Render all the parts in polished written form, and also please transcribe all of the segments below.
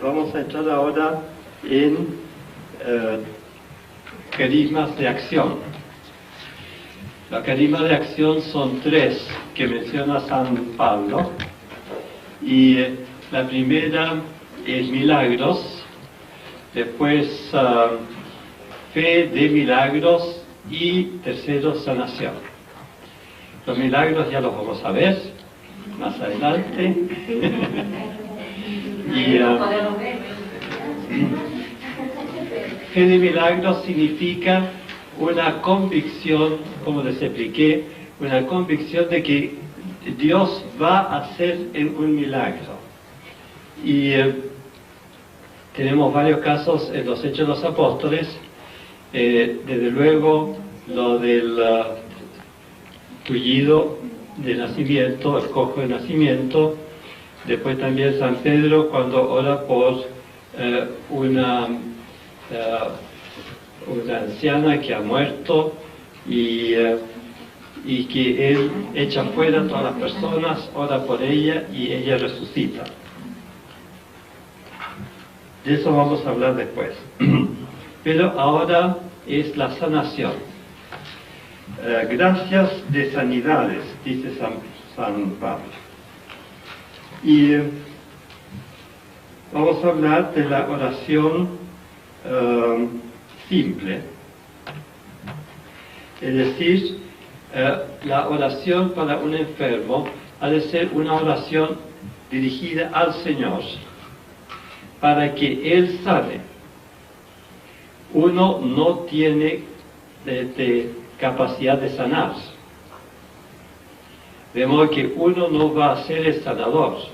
Vamos a entrar ahora en carismas de acción. Los carismas de acción son tres que menciona San Pablo, y la primera es milagros, después fe de milagros y tercero sanación. Los milagros ya los vamos a ver más adelante. Y fe de milagros significa una convicción, como les expliqué, una convicción de que Dios va a hacer un milagro. Y tenemos varios casos en los Hechos de los Apóstoles, desde luego lo del tullido de nacimiento, el cojo de nacimiento. Después también San Pedro cuando ora por una anciana que ha muerto y que él echa fuera a todas las personas, ora por ella y ella resucita. De eso vamos a hablar después. Pero ahora es la sanación. Gracias de sanidades, dice San Pablo. Y vamos a hablar de la oración simple. Es decir, la oración para un enfermo ha de ser una oración dirigida al Señor para que Él sane. Uno no tiene capacidad de sanar, de modo que uno no va a ser el sanador,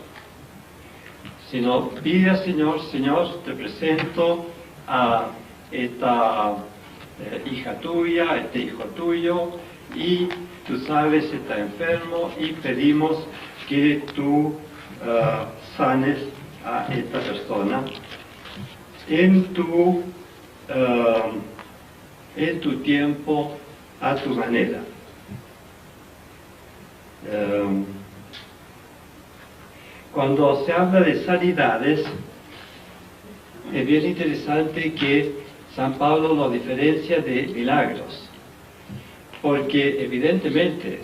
sino pide al Señor: Señor, te presento a esta hija tuya, a este hijo tuyo, y tú sabes, está enfermo, y pedimos que tú sanes a esta persona en tu tiempo, a tu manera. Cuando se habla de sanidades, es bien interesante que San Pablo lo diferencia de milagros, porque evidentemente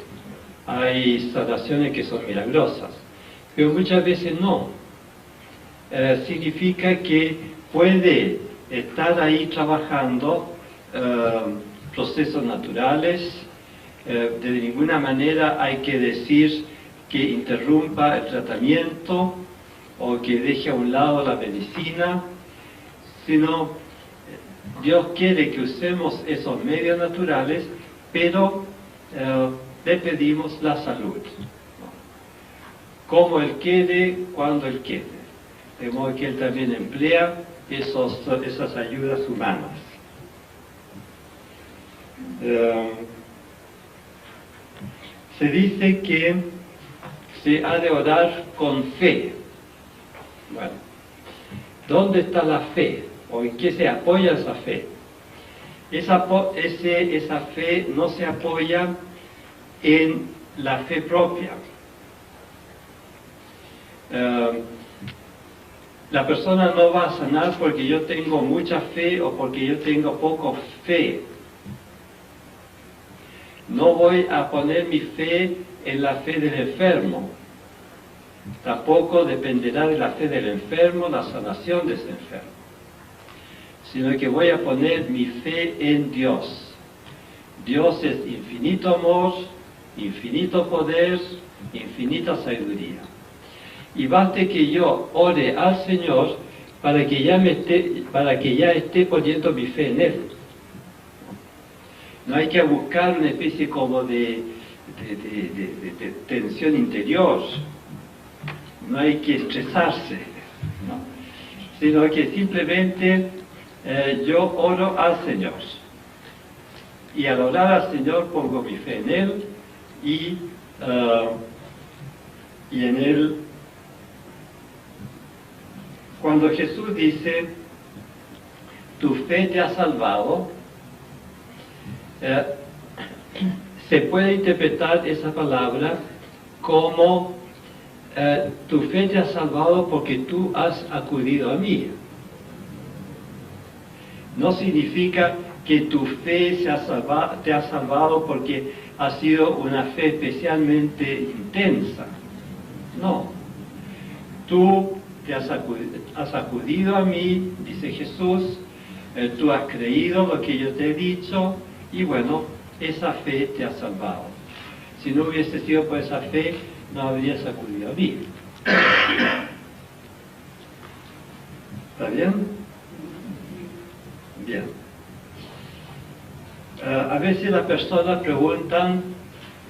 hay sanaciones que son milagrosas, pero muchas veces no. Significa que puede estar ahí trabajando procesos naturales. De ninguna manera hay que decir que interrumpa el tratamiento o que deje a un lado la medicina, sino Dios quiere que usemos esos medios naturales, pero le pedimos la salud, como Él quiere, cuando Él quiere, de modo que Él también emplea esas ayudas humanas. Se dice que se ha de orar con fe. Bueno, ¿dónde está la fe? ¿O en qué se apoya esa fe? Esa fe no se apoya en la fe propia. La persona no va a sanar porque yo tengo mucha fe o porque yo tengo poco fe. No voy a poner mi fe en la fe del enfermo. Tampoco dependerá de la fe del enfermo la sanación de ese enfermo, sino que voy a poner mi fe en Dios. Dios es infinito amor, infinito poder, infinita sabiduría. Y baste que yo ore al Señor para que ya esté poniendo mi fe en Él. No hay que buscar una especie como de tensión interior. No hay que estresarse, ¿no? Sino que simplemente yo oro al Señor. Y al orar al Señor pongo mi fe en Él y en Él. Cuando Jesús dice, tu fe te ha salvado, se puede interpretar esa palabra como tu fe te ha salvado porque tú has acudido a mí. No significa que tu fe te ha salvado porque ha sido una fe especialmente intensa. No. Tú has acudido a mí, dice Jesús, tú has creído lo que yo te he dicho y bueno, esa fe te ha salvado. Si no hubiese sido por esa fe, no habrías acudido a mí. ¿Está bien? Bien. A veces las personas preguntan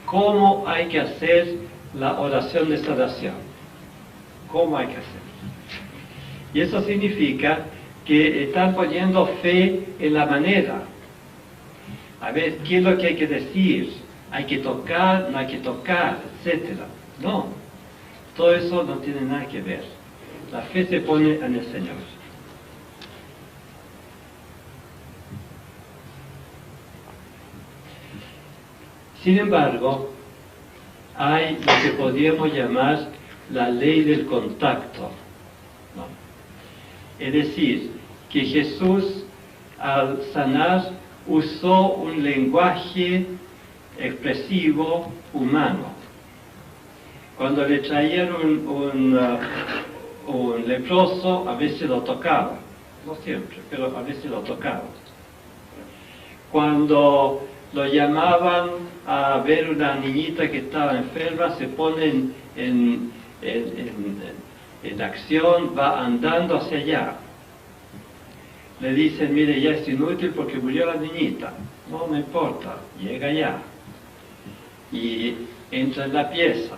cómo hay que hacer la oración de sanación. ¿Cómo hay que hacer? Y eso significa que están poniendo fe en la manera. A ver, ¿qué es lo que hay que decir? ¿Hay que tocar? ¿No hay que tocar? Etcétera. No. Todo eso no tiene nada que ver. La fe se pone en el Señor. Sin embargo, hay lo que podríamos llamar la ley del contacto. ¿No? Es decir, que Jesús al sanar usó un lenguaje expresivo humano. Cuando le traían un leproso, a veces lo tocaba, no siempre, pero a veces lo tocaba. Cuando lo llamaban a ver una niñita que estaba enferma, se pone en acción, va andando hacia allá. Le dicen, mire, ya es inútil porque murió la niñita. No me importa, llega allá. Y entra en la pieza,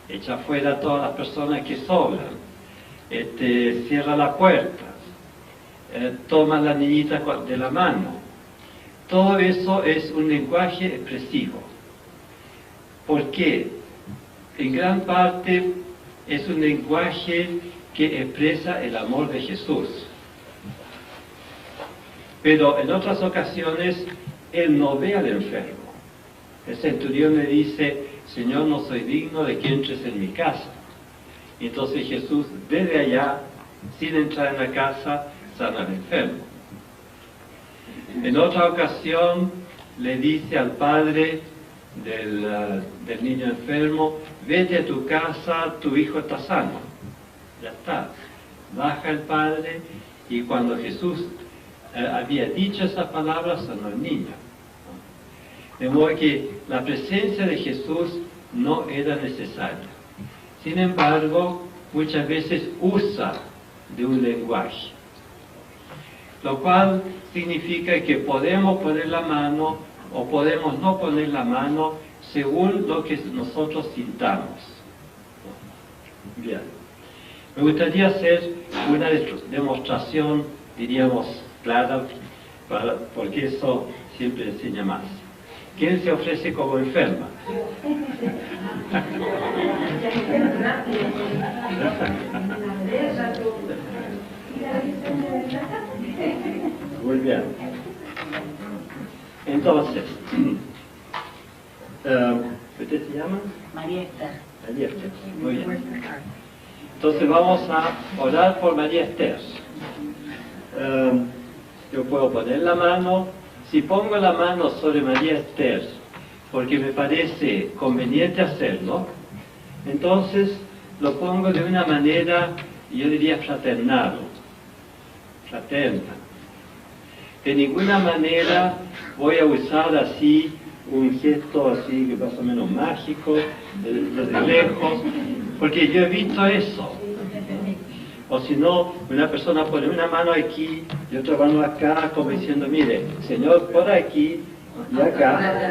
echa fuera a todas las personas que sobran, cierra la puerta, toma a la niñita de la mano. Todo eso es un lenguaje expresivo. ¿Por qué? En gran parte es un lenguaje que expresa el amor de Jesús. Pero en otras ocasiones, Él no ve al enfermo. El centurión le dice, Señor, no soy digno de que entres en mi casa. Y entonces Jesús, desde allá, sin entrar en la casa, sana al enfermo. En otra ocasión, le dice al padre del niño enfermo, vete a tu casa, tu hijo está sano. Ya está. Baja el padre y cuando Jesús había dicho esas palabras, sanó al niño. De modo que la presencia de Jesús no era necesaria. Sin embargo, muchas veces usa de un lenguaje, lo cual significa que podemos poner la mano o podemos no poner la mano según lo que nosotros sintamos. Bien. Me gustaría hacer una demostración, diríamos, clara, porque eso siempre enseña más. ¿Quién se ofrece como enferma? Muy bien. Entonces, ¿usted se llama? María Esther. María Esther. Muy bien. Entonces vamos a orar por María Esther. Yo puedo poner la mano. Si pongo la mano sobre María Esther, porque me parece conveniente hacerlo, entonces lo pongo de una manera, yo diría fraternal, fraterna. De ninguna manera voy a usar así un gesto así que más o menos mágico, desde lejos, porque yo he visto eso. O si no, una persona pone una mano aquí y otra mano acá, como diciendo, mire, Señor, por aquí y acá.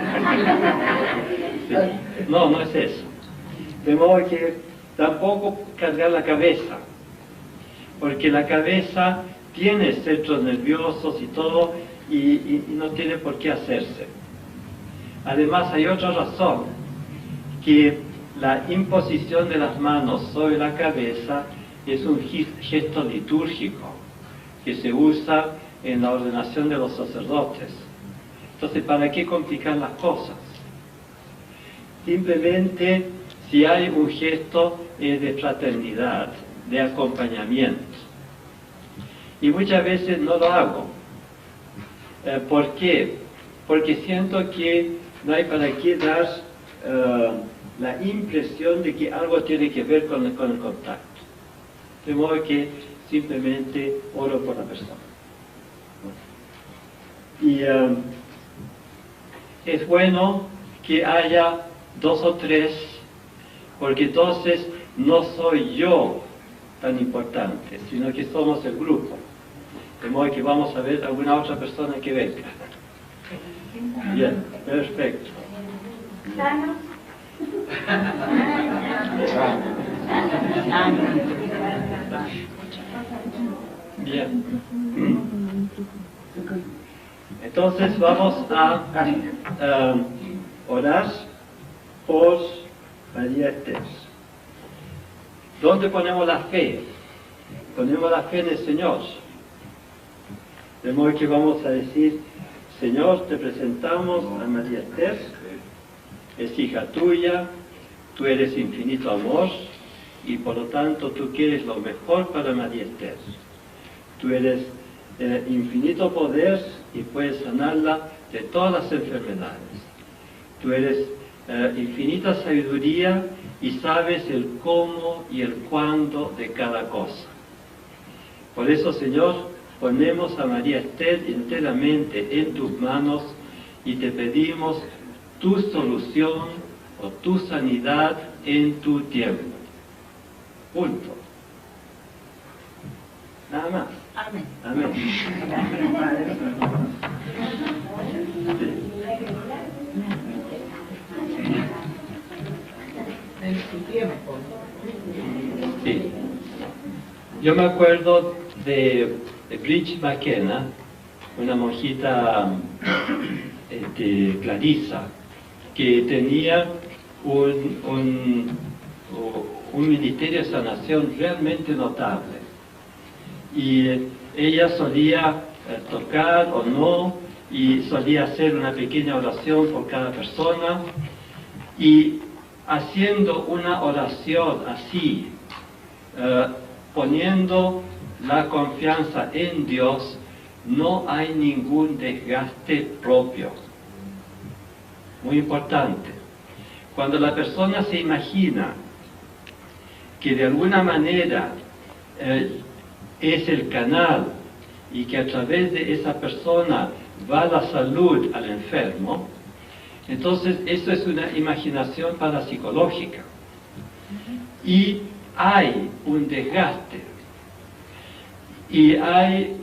Sí. No, no es eso. De modo que tampoco cargar la cabeza, porque la cabeza tiene centros nerviosos y todo, y no tiene por qué hacerse. Además, hay otra razón, que la imposición de las manos sobre la cabeza es un gesto litúrgico que se usa en la ordenación de los sacerdotes. Entonces, ¿para qué complicar las cosas? Simplemente si hay un gesto de fraternidad, de acompañamiento. Y muchas veces no lo hago. ¿Por qué? Porque siento que no hay para qué dar la impresión de que algo tiene que ver con el contacto. De modo que simplemente oro por la persona. Y es bueno que haya 2 o 3, porque entonces no soy yo tan importante, sino que somos el grupo. De modo que vamos a ver alguna otra persona que venga. Bien, perfecto. ¿Sanos? Bien. Entonces vamos a orar por María Esther. ¿Dónde ponemos la fe? Ponemos la fe en el Señor. De modo que vamos a decir: Señor, te presentamos a María Esther, es hija tuya, tú eres infinito amor y por lo tanto tú quieres lo mejor para María Esther. Tú eres infinito poder y puedes sanarla de todas las enfermedades. Tú eres infinita sabiduría y sabes el cómo y el cuándo de cada cosa. Por eso, Señor, ponemos a María Esther enteramente en tus manos y te pedimos tu solución o tu sanidad en tu tiempo. Punto. Nada más. Amén. Amén. En su tiempo. Sí. Yo me acuerdo de Bridget McKenna, una monjita clarisa, que tenía un ministerio de sanación realmente notable. Y ella solía tocar o no, y solía hacer una pequeña oración por cada persona, y haciendo una oración así, poniendo la confianza en Dios, no hay ningún desgaste propio. Muy importante. Cuando la persona se imagina que de alguna manera es el canal y que a través de esa persona va la salud al enfermo, entonces eso es una imaginación parapsicológica. Y hay un desgaste. Y hay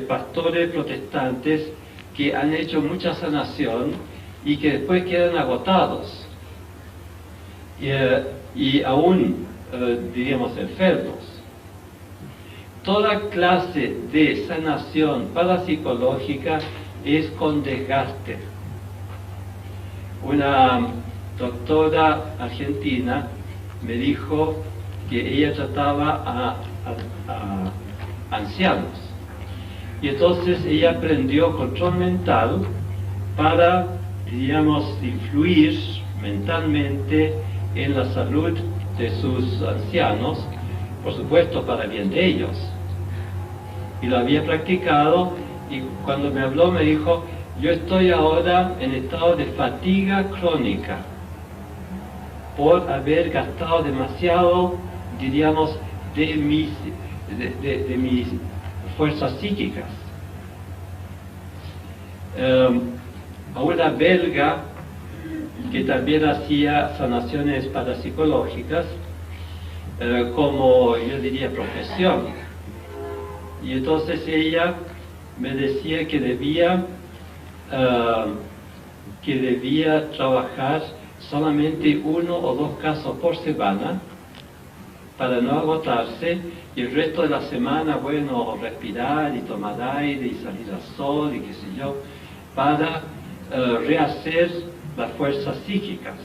pastores protestantes que han hecho mucha sanación y que después quedan agotados y aún, diríamos, enfermos. Toda clase de sanación parapsicológica es con desgaste. Una doctora argentina me dijo que ella trataba a ancianos. Y entonces ella aprendió control mental para, diríamos, influir mentalmente en la salud de sus ancianos, por supuesto para bien de ellos. Y lo había practicado, y cuando me habló me dijo: yo estoy ahora en estado de fatiga crónica por haber gastado demasiado, diríamos, de mis fuerzas psíquicas. A una belga que también hacía sanaciones parapsicológicas como, yo diría, profesión. Y entonces ella me decía que debía trabajar solamente 1 o 2 casos por semana para no agotarse, y el resto de la semana, bueno, respirar y tomar aire y salir al sol y qué sé yo, para rehacer las fuerzas psíquicas.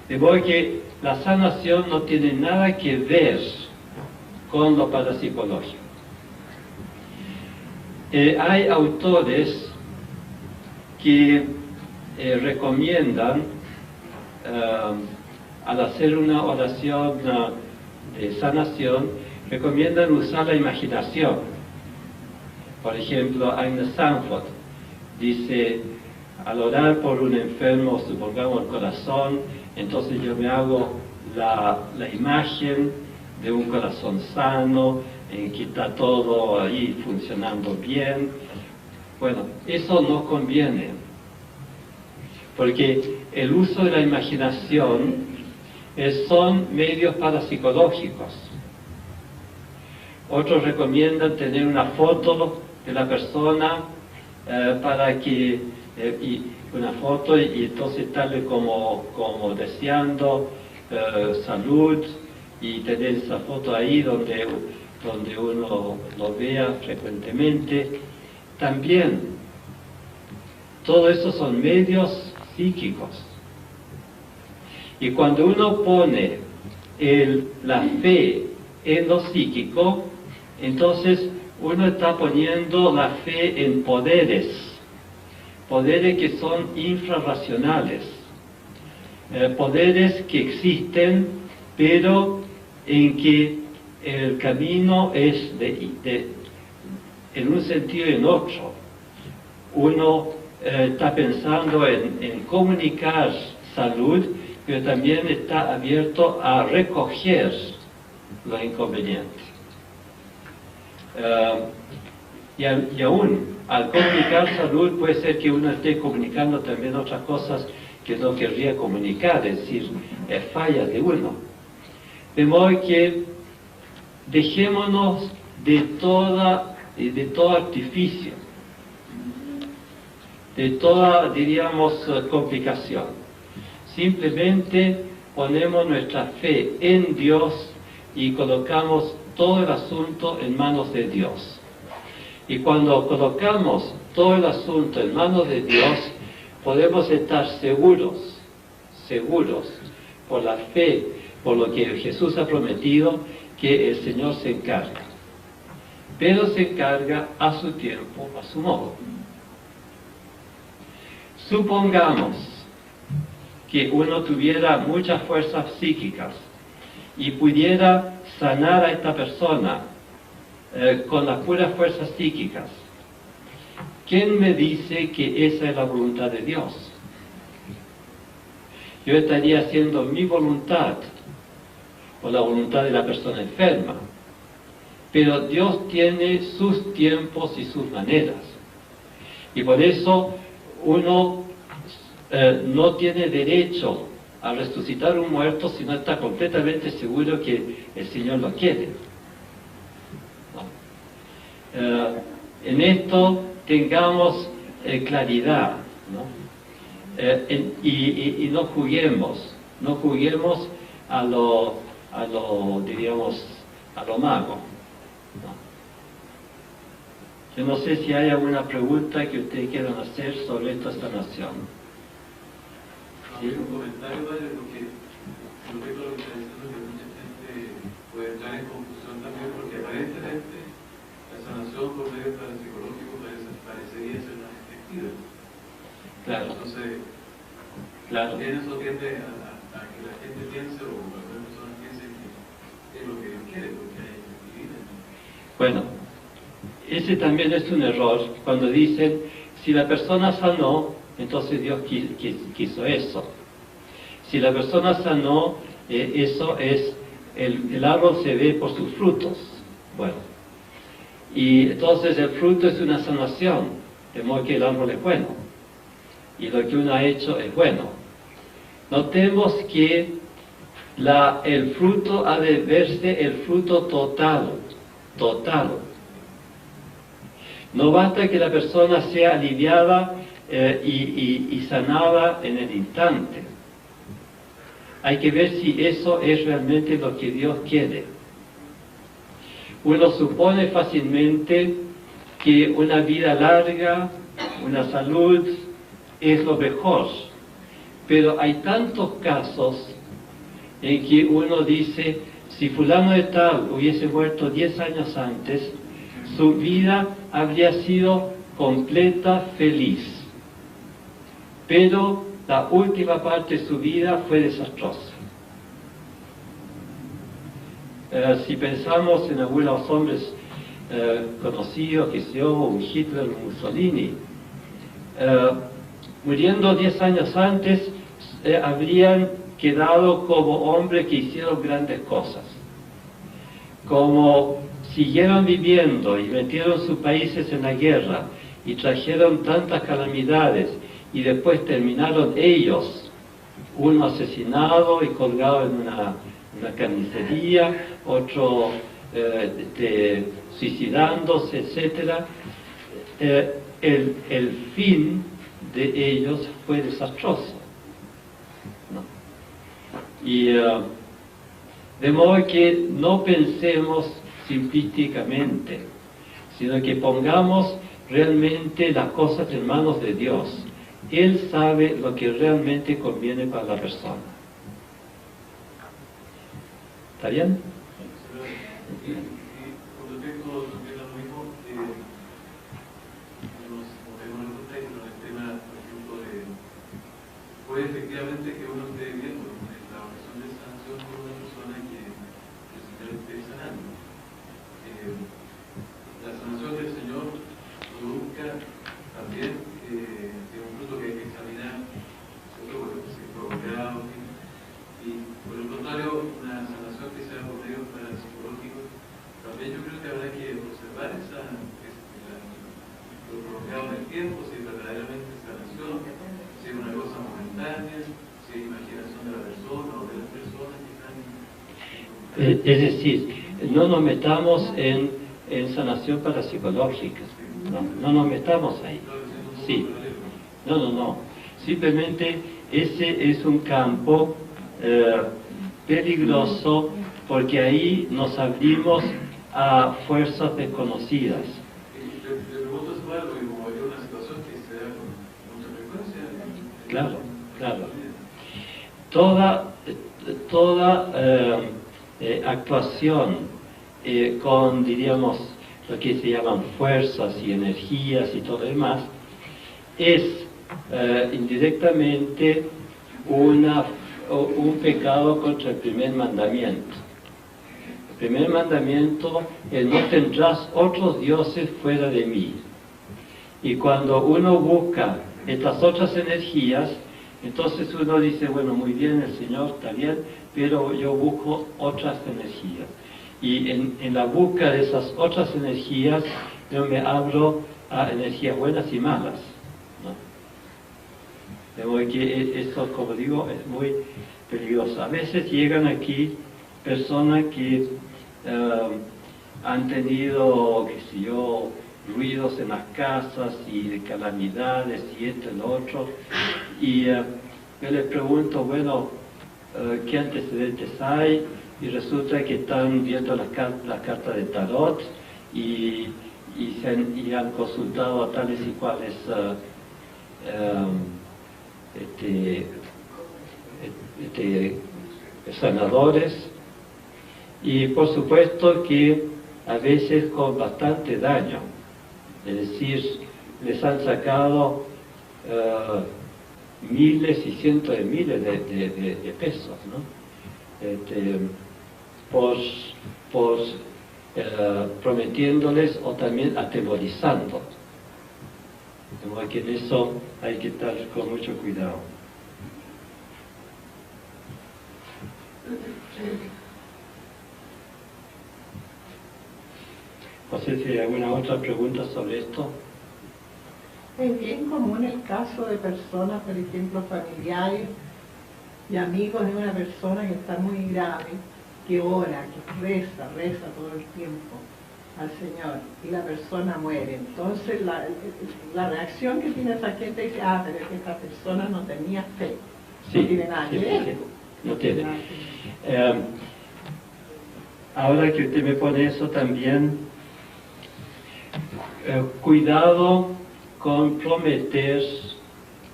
De modo que la sanación no tiene nada que ver con lo parapsicológico. Hay autores que recomiendan al hacer una oración de sanación, recomiendan usar la imaginación. Por ejemplo, Agnes Sanford dice, al orar por un enfermo, supongamos el corazón, entonces yo me hago la imagen de un corazón sano, en que está todo ahí funcionando bien. Bueno, eso no conviene, porque el uso de la imaginación son medios parapsicológicos. Otros recomiendan tener una foto de la persona para que una foto y entonces estarle como deseando salud y tener esa foto ahí donde uno lo vea frecuentemente. También, todo eso son medios psíquicos. Y cuando uno pone la fe en lo psíquico, entonces uno está poniendo la fe en poderes que son infrarracionales, poderes que existen, pero en que el camino es en un sentido y en otro. Uno está pensando en comunicar salud, pero también está abierto a recoger los inconvenientes. Y aún al comunicar salud puede ser que uno esté comunicando también otras cosas que no querría comunicar, es decir, fallas de uno. De modo que dejémonos de todo artificio, de toda, diríamos, complicación. Simplemente ponemos nuestra fe en Dios y colocamos todo el asunto en manos de Dios. Y cuando colocamos todo el asunto en manos de Dios, podemos estar seguros por la fe, por lo que Jesús ha prometido, que el Señor se encarga. Pero se encarga a su tiempo, a su modo. Supongamos que uno tuviera muchas fuerzas psíquicas y pudiera sanar a esta persona con las puras fuerzas psíquicas. ¿Quién me dice que esa es la voluntad de Dios? Yo estaría haciendo mi voluntad o la voluntad de la persona enferma. Pero Dios tiene sus tiempos y sus maneras. Y por eso uno no tiene derecho a resucitar un muerto si no está completamente seguro que el Señor lo quiere. ¿No? En esto tengamos claridad, ¿no? Y no juguemos a lo diríamos, a lo mago, ¿no? Yo no sé si hay alguna pregunta que ustedes quieran hacer sobre esta sanación. ¿Sí? Un comentario, padre, porque yo creo que lo que está diciendo que mucha gente puede entrar en confusión también, porque aparentemente la sanación por medio parapsicológico parecería ser más efectiva. Claro. Entonces, claro. eso tiende a que la gente piense, o algunas personas piensen que es lo que Dios quiere, porque hay efectividad. Bueno, ese también es un error, cuando dicen, si la persona sanó, entonces Dios quiso eso. Si la persona sanó, eso es, el árbol se ve por sus frutos. Bueno, y entonces el fruto es una sanación, de modo que el árbol es bueno, y lo que uno ha hecho es bueno. Notemos que el fruto ha de verse el fruto total. No basta que la persona sea aliviada y sanada en el instante. Hay que ver si eso es realmente lo que Dios quiere. Uno supone fácilmente que una vida larga, una salud, es lo mejor. Pero hay tantos casos en que uno dice, si fulano de tal hubiese muerto 10 años antes, su vida habría sido completa, feliz. Pero la última parte de su vida fue desastrosa. Si pensamos en algunos hombres conocidos, que yo, un Hitler, un Mussolini, muriendo 10 años antes, habrían quedado como hombres que hicieron grandes cosas. Como siguieron viviendo y metieron sus países en la guerra y trajeron tantas calamidades y después terminaron ellos, uno asesinado y colgado en una carnicería, otro suicidándose, etc. El fin de ellos fue desastroso, ¿no? Y de modo que no pensemos simplísticamente, sino que pongamos realmente las cosas en manos de Dios. Él sabe lo que realmente conviene para la persona. ¿Está bien? Y por lo tanto, también lo mismo, nos movemos en el tema, por ejemplo, puede efectivamente que uno esté viendo la oración de sanación por una persona que el Señor esté sanando. La sanación del Señor busca también un fruto que hay que examinar, ¿cierto? Porque se provoca, y por el contrario, una sanación que sea por medio parapsicológico, también yo creo que habrá que observar lo provocado en el tiempo, si verdaderamente es sanación, si es una cosa momentánea, si es imaginación de la persona o de las personas que están. Es decir, no nos metamos en sanación parapsicológica, no nos metamos ahí. Sí, no. Simplemente ese es un campo peligroso, porque ahí nos abrimos a fuerzas desconocidas. Le pregunto si algo, como hay una situación que se da con mucha frecuencia. Claro. Toda actuación con, diríamos, lo que se llaman fuerzas y energías y todo lo demás, es indirectamente un pecado contra el primer mandamiento. El primer mandamiento es: no tendrás otros dioses fuera de mí. Y cuando uno busca estas otras energías, entonces uno dice, bueno, muy bien, el Señor está bien, pero yo busco otras energías. Y en la búsqueda de esas otras energías, yo me abro a energías buenas y malas, ¿no? De modo que eso, como digo, es muy peligroso. A veces llegan aquí personas que han tenido, qué sé yo, ruidos en las casas y de calamidades y esto y lo otro, y yo les pregunto, bueno, ¿qué antecedentes hay? Y resulta que están viendo las cartas de tarot y han consultado a tales y cuales sanadores, y por supuesto que a veces con bastante daño. Es decir, les han sacado miles y cientos de miles de pesos, ¿no? Por prometiéndoles o también atemorizando. De modo que en eso hay que estar con mucho cuidado. No sé si hay alguna otra pregunta sobre esto. Es bien común el caso de personas, por ejemplo, familiares y amigos de una persona que está muy grave, que ora, que reza todo el tiempo al Señor, y la persona muere. Entonces la reacción que tiene esa gente dice, pero es que esta persona no tenía fe. Sí, no tiene nada que ver. Sí, no tiene. Ahora que usted me pone eso también, cuidado con prometer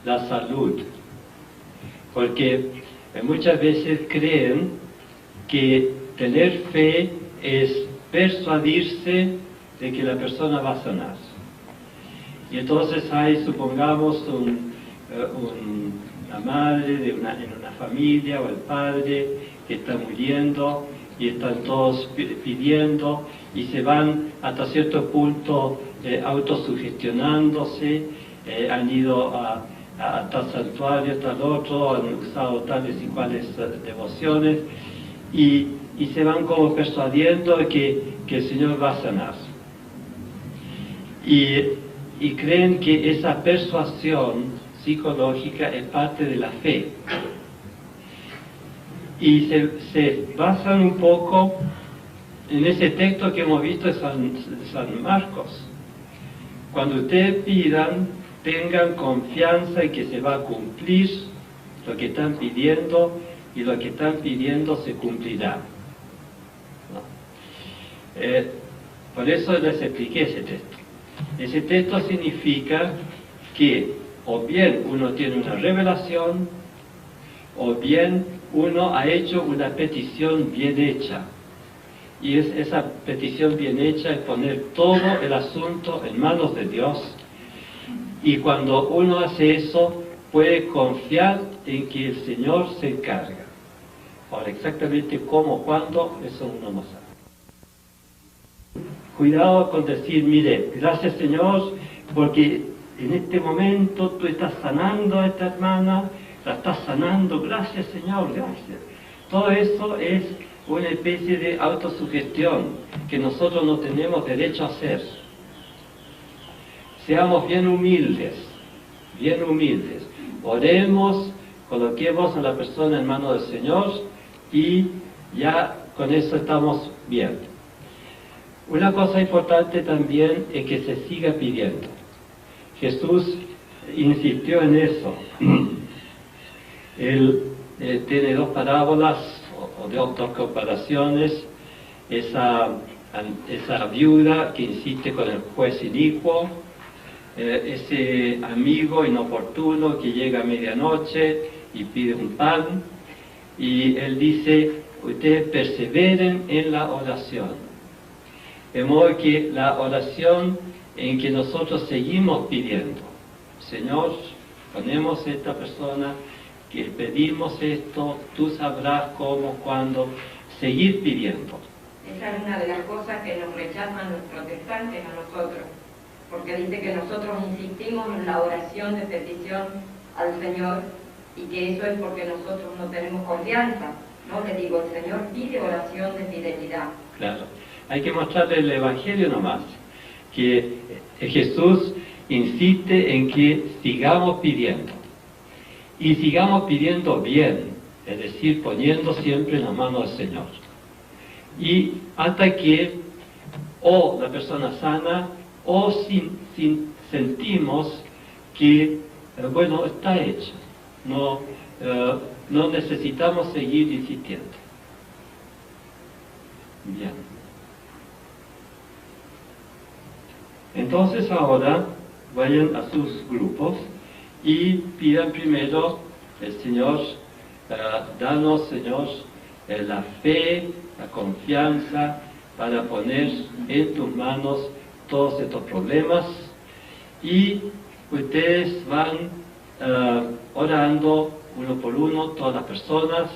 la salud, porque muchas veces creen que tener fe es persuadirse de que la persona va a sanar. Y entonces hay, supongamos, la madre en una familia o el padre que está muriendo y están todos pidiendo y se van hasta cierto punto autosugestionándose, han ido a tal santuario, tal otro, han usado tales y cuales devociones y se van como persuadiendo que el Señor va a sanar. Y creen que esa persuasión psicológica es parte de la fe. Y se basan un poco en ese texto que hemos visto de San Marcos. Cuando ustedes pidan, tengan confianza en que se va a cumplir lo que están pidiendo y lo que están pidiendo se cumplirá. Por eso les expliqué ese texto. Ese texto significa que o bien uno tiene una revelación o bien uno ha hecho una petición bien hecha. Y esa petición bien hecha es poner todo el asunto en manos de Dios. Y cuando uno hace eso, puede confiar en que el Señor se encarga. Ahora, exactamente cómo, cuándo, eso uno no sabe. Cuidado con decir, mire, gracias Señor, porque en este momento tú estás sanando a esta hermana, la estás sanando, gracias Señor, gracias. Todo eso es una especie de autosugestión que nosotros no tenemos derecho a hacer. Seamos bien humildes, oremos, coloquemos a la persona en manos del Señor y ya con eso estamos bien. Una cosa importante también es que se siga pidiendo. Jesús insistió en eso. Él tiene dos parábolas o dos comparaciones. Esa viuda que insiste con el juez inicuo, ese amigo inoportuno que llega a medianoche y pide un pan, y él dice, ustedes perseveren en la oración. De modo que la oración en que nosotros seguimos pidiendo, Señor, ponemos a esta persona, que pedimos esto, tú sabrás cómo, cuándo, seguir pidiendo. Esa es una de las cosas que nos rechazan los protestantes a nosotros, porque dice que nosotros insistimos en la oración de petición al Señor y que eso es porque nosotros no tenemos confianza. No le digo, el Señor pide oración de fidelidad. Claro, hay que mostrarle el Evangelio nomás, que Jesús insiste en que sigamos pidiendo, y sigamos pidiendo bien, es decir, poniendo siempre en la mano del Señor. Y hasta que o la persona sana o sentimos que, bueno, está hecho, no necesitamos seguir insistiendo. Bien. Entonces ahora vayan a sus grupos y pidan primero, el Señor, danos, Señor, la fe, la confianza para poner en tus manos todos estos problemas, y ustedes van orando uno por uno, todas las personas,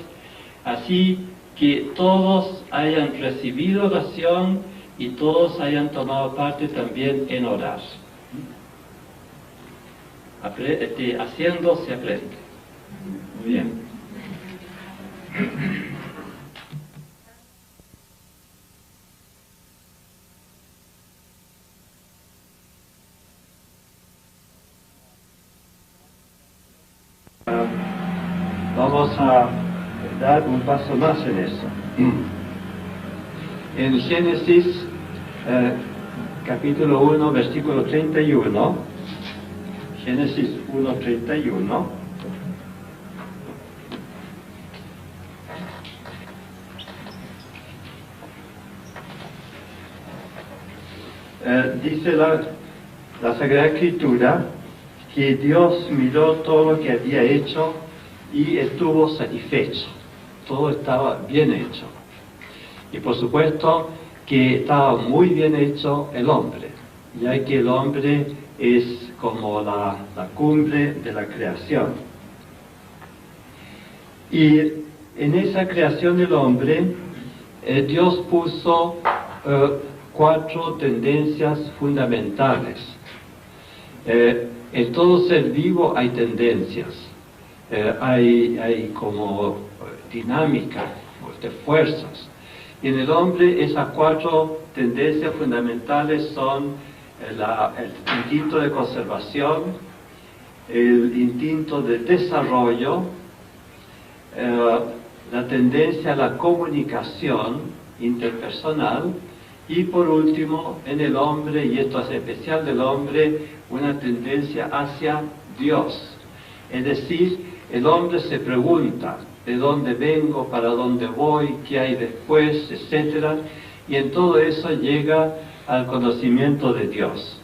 así que todos hayan recibido oración y todos hayan tomado parte también en orar. Haciendo se aprende. Muy bien. Vamos a dar un paso más en eso. En Génesis capítulo 1, versículo 31, Génesis 1, 31, dice la Sagrada Escritura que Dios miró todo lo que había hecho y estuvo satisfecho. Todo estaba bien hecho. Y por supuesto que estaba muy bien hecho el hombre, ya que el hombre es como la cumbre de la creación. Y en esa creación del hombre, Dios puso 4 tendencias fundamentales. En todo ser vivo hay tendencias, hay como dinámica de fuerzas. Y en el hombre esas 4 tendencias fundamentales son el instinto de conservación, el instinto de desarrollo, la tendencia a la comunicación interpersonal y por último en el hombre, y esto es especial del hombre, una tendencia hacia Dios. Es decir, el hombre se pregunta de dónde vengo, para dónde voy, qué hay después, etc. Y en todo eso llega al conocimiento de Dios.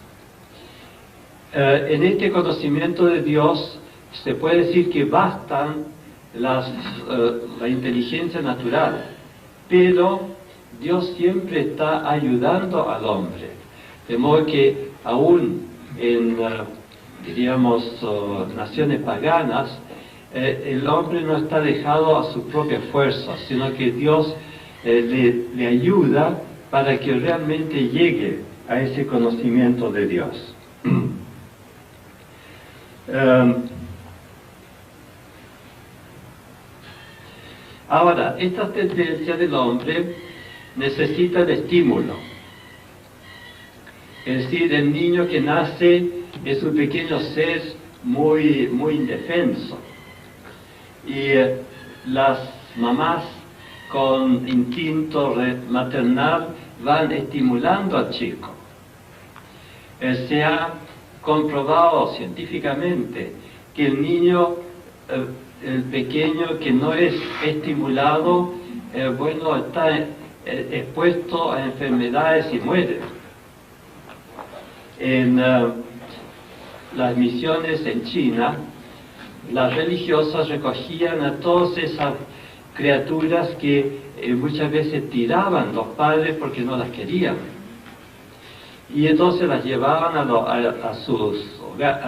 En este conocimiento de Dios se puede decir que bastan la inteligencia natural, pero Dios siempre está ayudando al hombre, de modo que aún en, diríamos, naciones paganas, el hombre no está dejado a su propia fuerza, sino que Dios le ayuda para que realmente llegue a ese conocimiento de Dios. Ahora, estas tendencias del hombre necesitan estímulo. Es decir, el niño que nace es un pequeño ser muy indefenso. Y las mamás con instinto maternal van estimulando al chico. Se ha comprobado científicamente que el niño, el pequeño que no es estimulado, bueno, está expuesto a enfermedades y muere. En las misiones en China, las religiosas recogían a todas esas criaturas que muchas veces tiraban los padres porque no las querían. Y entonces las llevaban a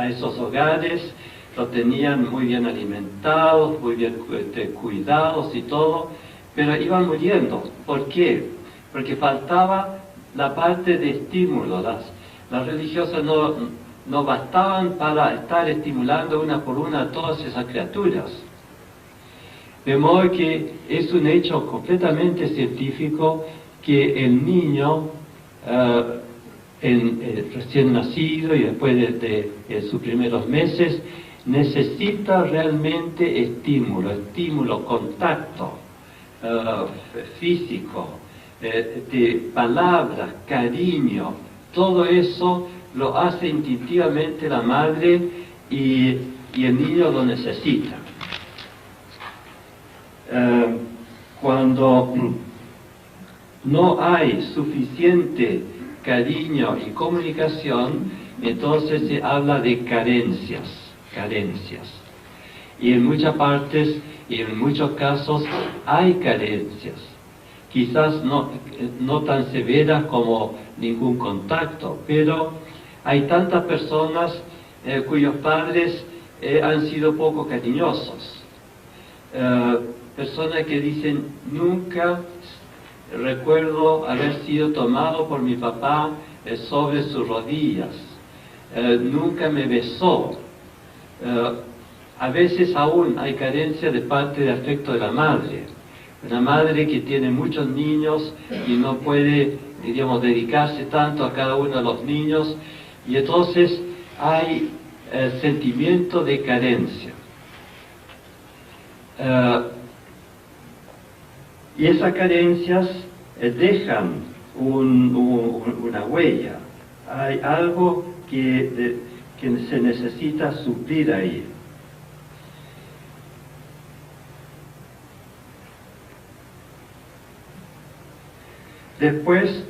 esos hogares, los tenían muy bien alimentados, muy bien cuidados y todo, pero iban muriendo. ¿Por qué? Porque faltaba la parte de estímulo. Las religiosas no bastaban para estar estimulando una por una a todas esas criaturas. De modo que es un hecho completamente científico que el niño recién nacido y después de sus primeros meses necesita realmente estímulo, contacto físico, de palabras, cariño. Todo eso lo hace instintivamente la madre y el niño lo necesita. Cuando no hay suficiente cariño y comunicación, entonces se habla de carencias. Y en muchas partes y en muchos casos hay carencias. Quizás no tan severas como ningún contacto, pero hay tantas personas cuyos padres han sido poco cariñosos. Personas que dicen, nunca recuerdo haber sido tomado por mi papá sobre sus rodillas, nunca me besó. A veces aún hay carencia de parte de afecto de la madre. Una madre que tiene muchos niños y no puede, diríamos, dedicarse tanto a cada uno de los niños, y entonces hay sentimiento de carencia. Y esas carencias dejan una huella. Hay algo que se necesita suplir ahí. Después,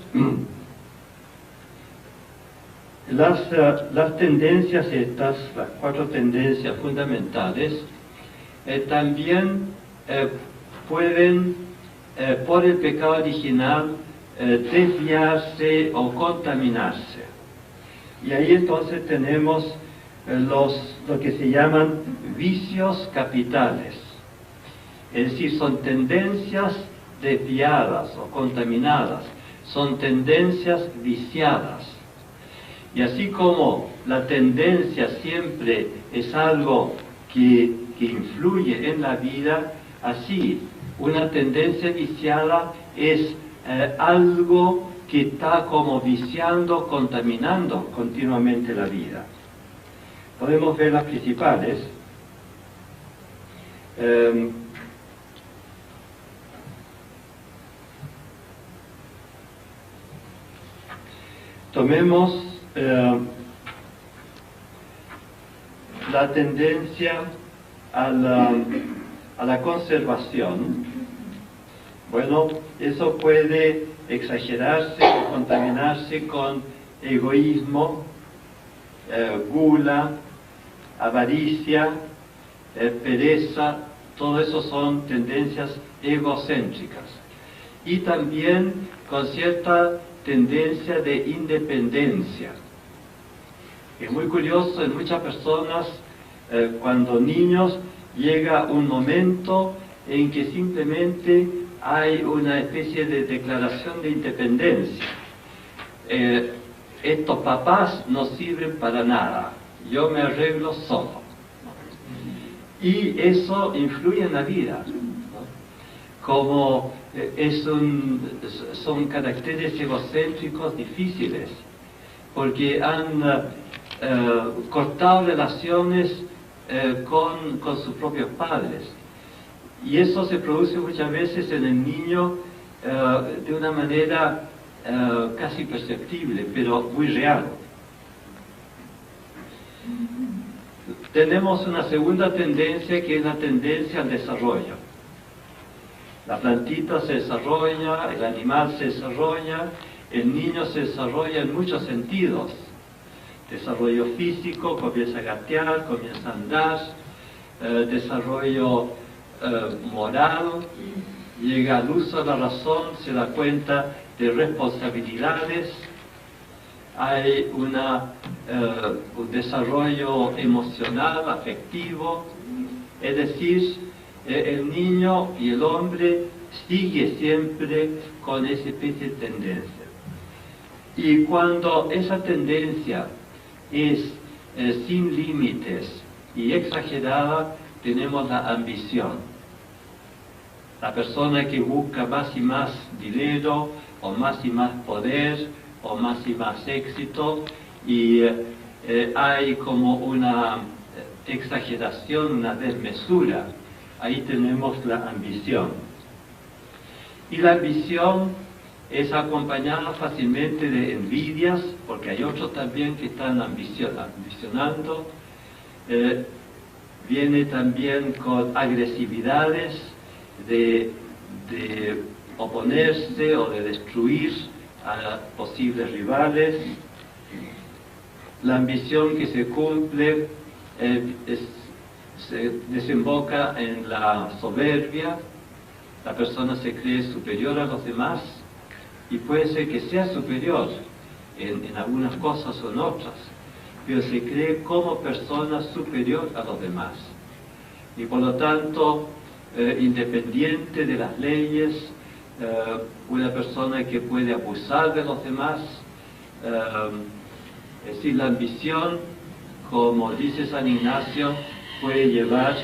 las tendencias estas, las 4 tendencias fundamentales, también pueden, por el pecado original, desviarse o contaminarse. Y ahí entonces tenemos lo que se llaman vicios capitales. Es decir, son tendencias desviadas o contaminadas, son tendencias viciadas. Y así como la tendencia siempre es algo que influye en la vida, así una tendencia viciada es algo que está como viciando, contaminando continuamente la vida. Podemos ver las principales. Tomemos la tendencia a la conservación. Bueno, eso puede exagerarse o contaminarse con egoísmo, gula, avaricia, pereza. Todo eso son tendencias egocéntricas. Y también con cierta tendencia de independencia. Es muy curioso, en muchas personas, cuando niños, llega un momento en que simplemente hay una especie de declaración de independencia. Estos papás no sirven para nada, yo me arreglo solo. Y eso influye en la vida, ¿no? Como son caracteres egocéntricos difíciles, porque han cortado relaciones con sus propios padres. Y eso se produce muchas veces en el niño de una manera casi perceptible, pero muy real. Tenemos una segunda tendencia, que es la tendencia al desarrollo. La plantita se desarrolla, el animal se desarrolla, el niño se desarrolla en muchos sentidos. Desarrollo físico, comienza a gatear, comienza a andar, desarrollo moral, llega al uso de la razón, se da cuenta de responsabilidades, hay un desarrollo emocional, afectivo, es decir, el niño y el hombre sigue siempre con esa especie de tendencia. Y cuando esa tendencia es sin límites y exagerada, tenemos la ambición. La persona que busca más y más dinero, o más y más poder, o más y más éxito, y hay como una exageración, una desmesura. Ahí tenemos la ambición. Y la ambición es acompañada fácilmente de envidias, porque hay otros también que están ambicionando. Viene también con agresividades de oponerse o de destruir a posibles rivales. La ambición que se cumple se desemboca en la soberbia. La persona se cree superior a los demás, y puede ser que sea superior en algunas cosas o en otras, pero se cree como persona superior a los demás. Y por lo tanto, independiente de las leyes, una persona que puede abusar de los demás. Es decir, la ambición, como dice San Ignacio, puede llevar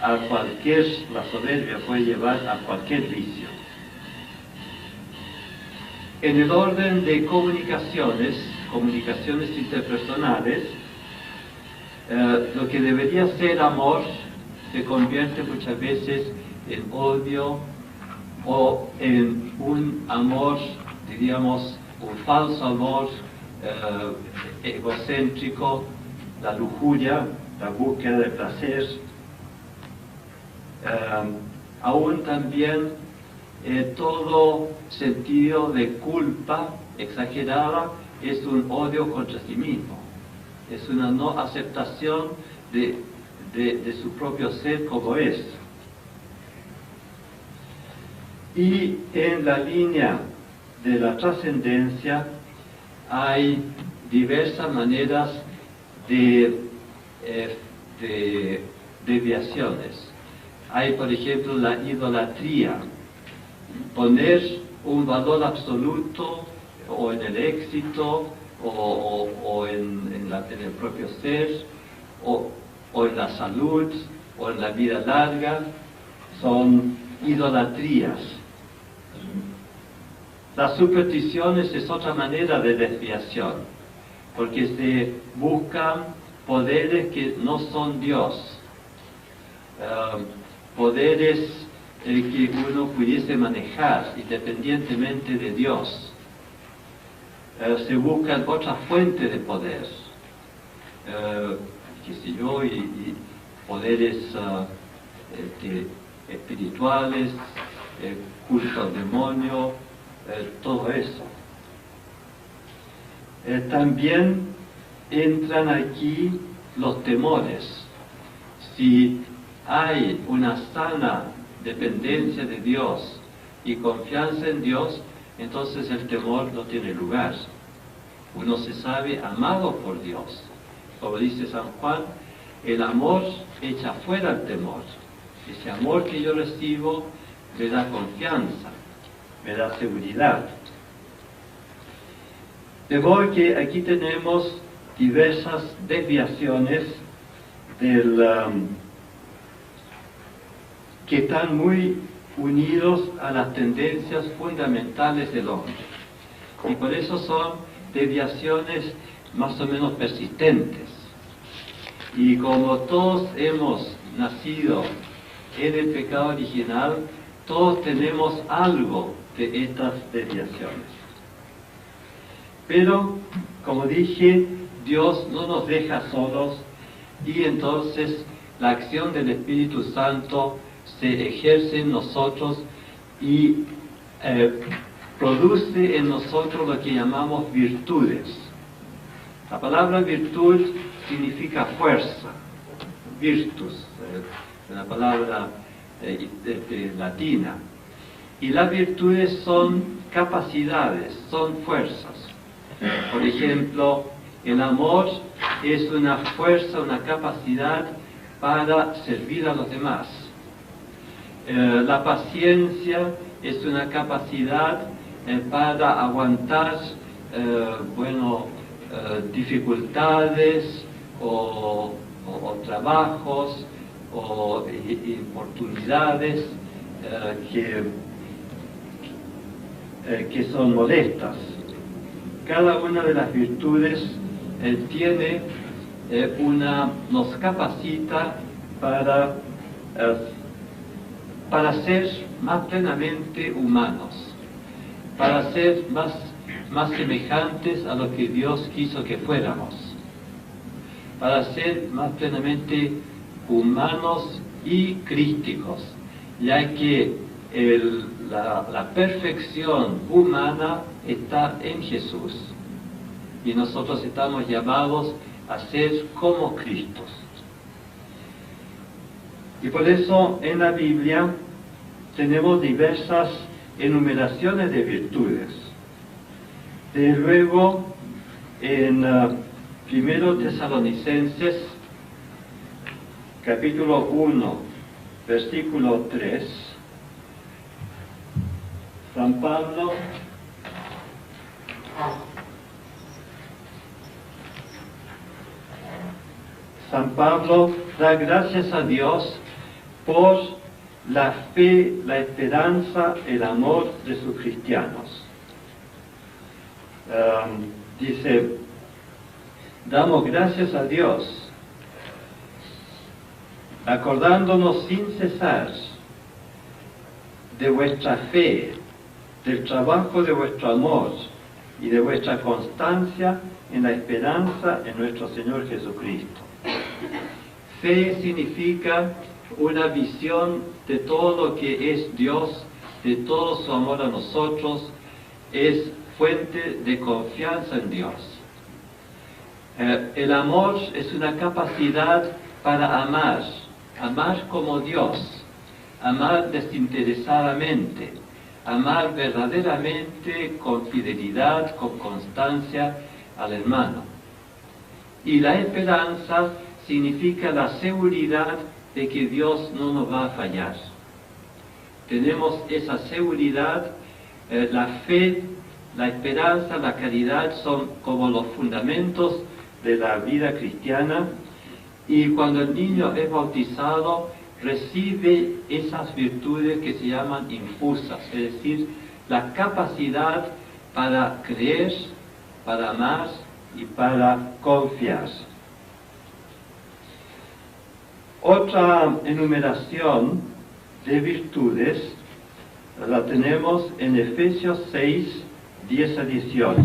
a la soberbia puede llevar a cualquier vicio. En el orden de comunicaciones interpersonales, lo que debería ser amor se convierte muchas veces en odio, o en un amor, diríamos, un falso amor egocéntrico, la lujuria, la búsqueda de placer. Aún también todo sentido de culpa exagerada es un odio contra sí mismo, es una no aceptación de su propio ser como es. Y en la línea de la trascendencia hay diversas maneras de desviaciones. Hay, por ejemplo, la idolatría, poner un valor absoluto o en el éxito o en el propio ser o en la salud o en la vida larga, son idolatrías. Las supersticiones es otra manera de desviación, porque se buscan poderes que no son Dios, poderes que uno pudiese manejar independientemente de Dios. Se buscan otras fuentes de poder, qué sé yo, y poderes espirituales, culto al demonio, todo eso. También entran aquí los temores. Si hay una sana dependencia de Dios y confianza en Dios, entonces el temor no tiene lugar. Uno se sabe amado por Dios. Como dice San Juan, el amor echa fuera el temor. Ese amor que yo recibo me da confianza, me da seguridad. De modo que aquí tenemos diversas desviaciones que están muy unidos a las tendencias fundamentales del hombre. Y por eso son desviaciones más o menos persistentes. Y como todos hemos nacido en el pecado original, todos tenemos algo de estas desviaciones. Pero, como dije, Dios no nos deja solos y entonces la acción del Espíritu Santo se ejerce en nosotros y produce en nosotros lo que llamamos virtudes. La palabra virtud significa fuerza, virtus, una palabra latina. Y las virtudes son capacidades, son fuerzas. Por ejemplo, el amor es una fuerza, una capacidad para servir a los demás. La paciencia es una capacidad para aguantar dificultades o trabajos o oportunidades que son molestas. Cada una de las virtudes nos capacita para ser más plenamente humanos, para ser más semejantes a lo que Dios quiso que fuéramos, para ser más plenamente humanos y crísticos, ya que la perfección humana está en Jesús y nosotros estamos llamados a ser como Cristo. Y por eso en la Biblia tenemos diversas enumeraciones de virtudes. Desde luego en 1 Tesalonicenses capítulo 1 versículo 3, San Pablo da gracias a Dios por la fe, la esperanza, el amor de sus cristianos. Dice, damos gracias a Dios, acordándonos sin cesar de vuestra fe, del trabajo de vuestro amor y de vuestra constancia en la esperanza en nuestro Señor Jesucristo. Fe significa una visión de todo lo que es Dios, de todo su amor a nosotros, es fuente de confianza en Dios. El amor es una capacidad para amar como Dios, amar desinteresadamente, amar verdaderamente con fidelidad, con constancia al hermano. Y la esperanza significa la seguridad de que Dios no nos va a fallar. Tenemos esa seguridad, la fe, la esperanza, la caridad son como los fundamentos de la vida cristiana, y cuando el niño es bautizado recibe esas virtudes que se llaman infusas, es decir, la capacidad para creer, para amar y para confiar. Otra enumeración de virtudes la tenemos en Efesios 6, 10 a 18.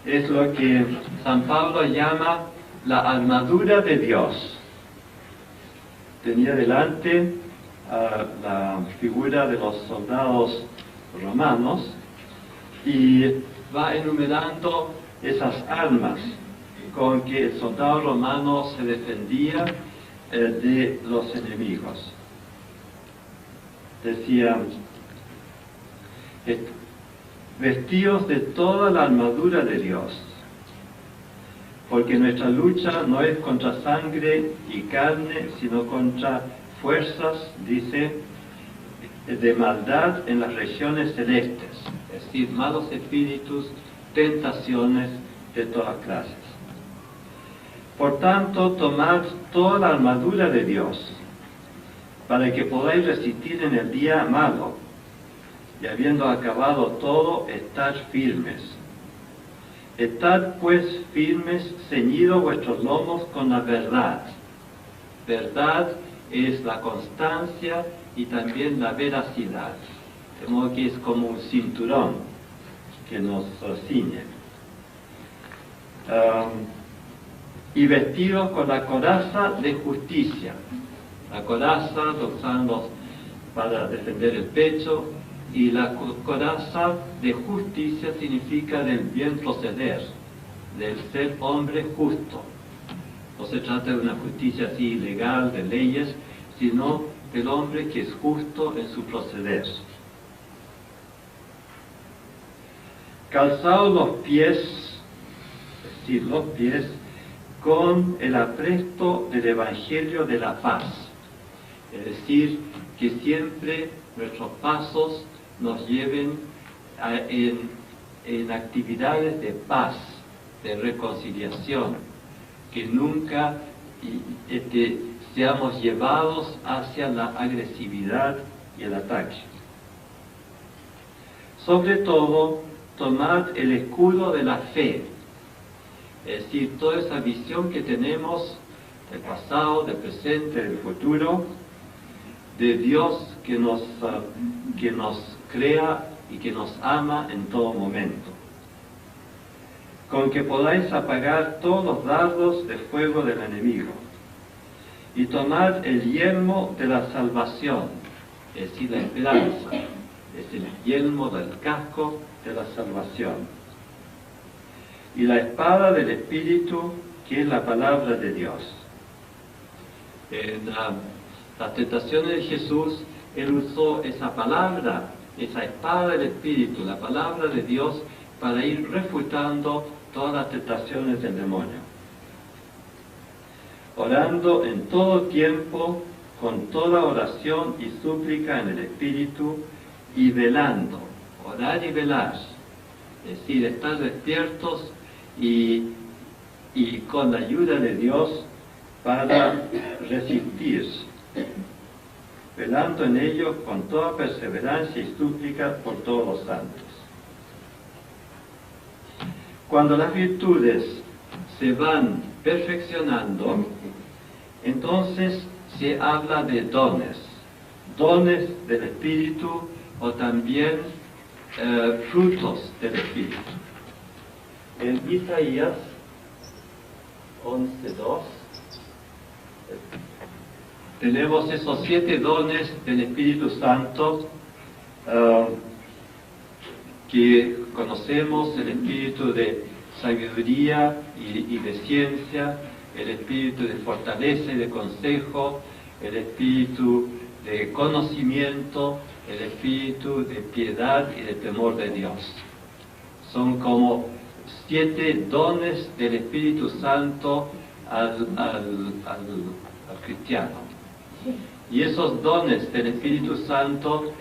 Es lo que San Pablo llama la armadura de Dios. Tenía delante la figura de los soldados romanos y va enumerando esas armas con que el soldado romano se defendía de los enemigos. Decía: vestidos de toda la armadura de Dios, porque nuestra lucha no es contra sangre y carne, sino contra fuerzas, dice, de maldad en las regiones celestes, es decir, malos espíritus, tentaciones de todas clases. Por tanto, tomad toda la armadura de Dios, para que podáis resistir en el día malo, y habiendo acabado todo, estar firmes. Estad pues firmes, ceñidos vuestros lomos con la verdad. Verdad es la constancia y también la veracidad, de modo que es como un cinturón que nos ciñe. Y vestidos con la coraza de justicia. La coraza lo usamos para defender el pecho, y la coraza de justicia significa del bien proceder, del ser hombre justo. No se trata de una justicia así legal, de leyes, sino del hombre que es justo en su proceder. Calzados los pies, es decir, los pies, con el apresto del Evangelio de la paz. Es decir, que siempre nuestros pasos nos lleven en actividades de paz, de reconciliación, que nunca seamos llevados hacia la agresividad y el ataque. Sobre todo, tomad el escudo de la fe, es decir, toda esa visión que tenemos del pasado, del presente, del futuro, de Dios que nos crea y que nos ama en todo momento, con que podáis apagar todos los dardos de fuego del enemigo, y tomad el yelmo de la salvación, es decir, la esperanza, es el yelmo del casco de la salvación, y la espada del Espíritu, que es la palabra de Dios. En las tentaciones de Jesús, Él usó esa palabra, esa espada del Espíritu, la palabra de Dios, para ir refutando todas las tentaciones del demonio. Orando en todo tiempo, con toda oración y súplica en el Espíritu, y velando, orar y velar, es decir, estar despiertos y con la ayuda de Dios para resistir, velando en ello con toda perseverancia y súplica por todos los santos. Cuando las virtudes se van perfeccionando, entonces se habla de dones del Espíritu, o también frutos del Espíritu. En Isaías 11:2 tenemos esos 7 dones del Espíritu Santo que conocemos: el espíritu de sabiduría y de ciencia, el espíritu de fortaleza y de consejo, el espíritu de conocimiento, el espíritu de piedad y de temor de Dios. Son como 7 dones del Espíritu Santo al cristiano. Y esos dones del Espíritu Santo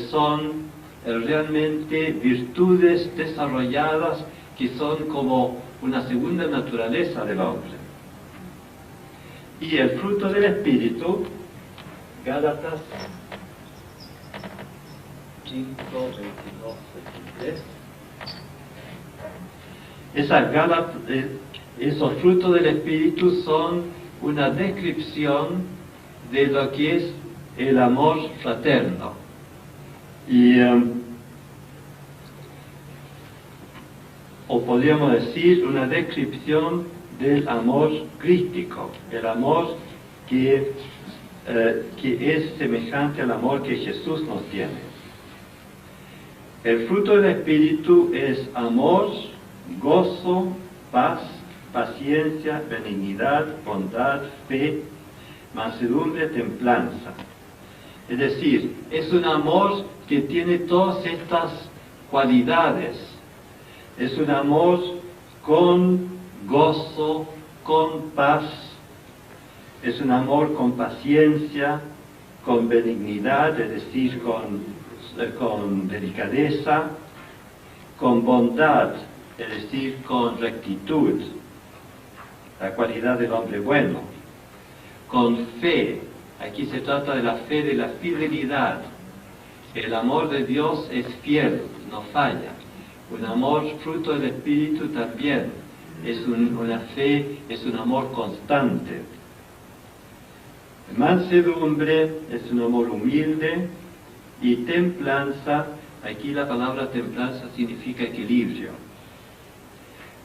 son realmente virtudes desarrolladas que son como una segunda naturaleza del hombre. Y el fruto del Espíritu, Gálatas 5, 22, 23. Esos frutos del Espíritu son una descripción de lo que es el amor fraterno. Y, o podríamos decir, una descripción del amor crístico, el amor que es semejante al amor que Jesús nos tiene. El fruto del Espíritu es amor, gozo, paz, paciencia, benignidad, bondad, fe, mansedumbre, templanza. Es decir, es un amor que tiene todas estas cualidades. Es un amor con gozo, con paz. Es un amor con paciencia, con benignidad, es decir, con delicadeza, con bondad, es decir, con rectitud, la cualidad del hombre bueno, con fe. Aquí se trata de la fe, de la fidelidad. El amor de Dios es fiel, no falla. Un amor fruto del Espíritu también es una fe, es un amor constante. Mansedumbre es un amor humilde, y templanza, aquí la palabra templanza significa equilibrio.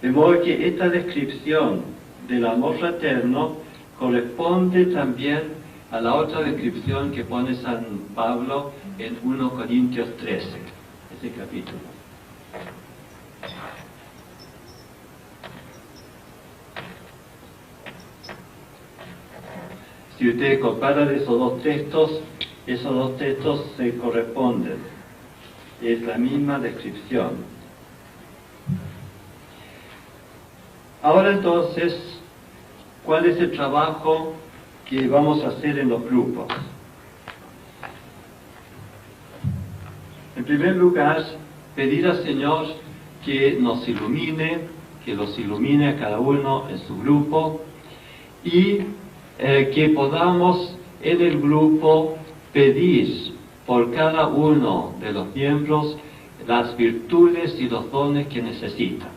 De modo que esta descripción del amor fraterno corresponde también a la otra descripción que pone San Pablo en 1 Corintios 13, ese capítulo. Si ustedes comparan esos dos textos se corresponden. Es la misma descripción. Ahora entonces, ¿cuál es el trabajo que vamos a hacer en los grupos? En primer lugar, pedir al Señor que nos ilumine, que los ilumine a cada uno en su grupo, y que podamos en el grupo pedir por cada uno de los miembros las virtudes y los dones que necesitan.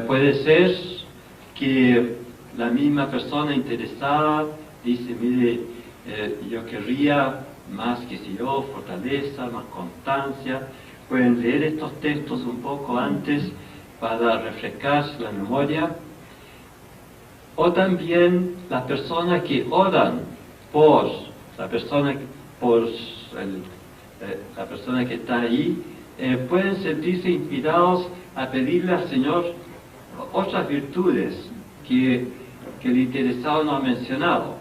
Puede ser que la misma persona interesada dice, mire, yo querría más, qué sé yo, fortaleza, más constancia. Pueden leer estos textos un poco antes para refrescar la memoria. O también las personas que oran por la persona que está ahí, pueden sentirse inspirados a pedirle al Señor otras virtudes que el interesado no ha mencionado.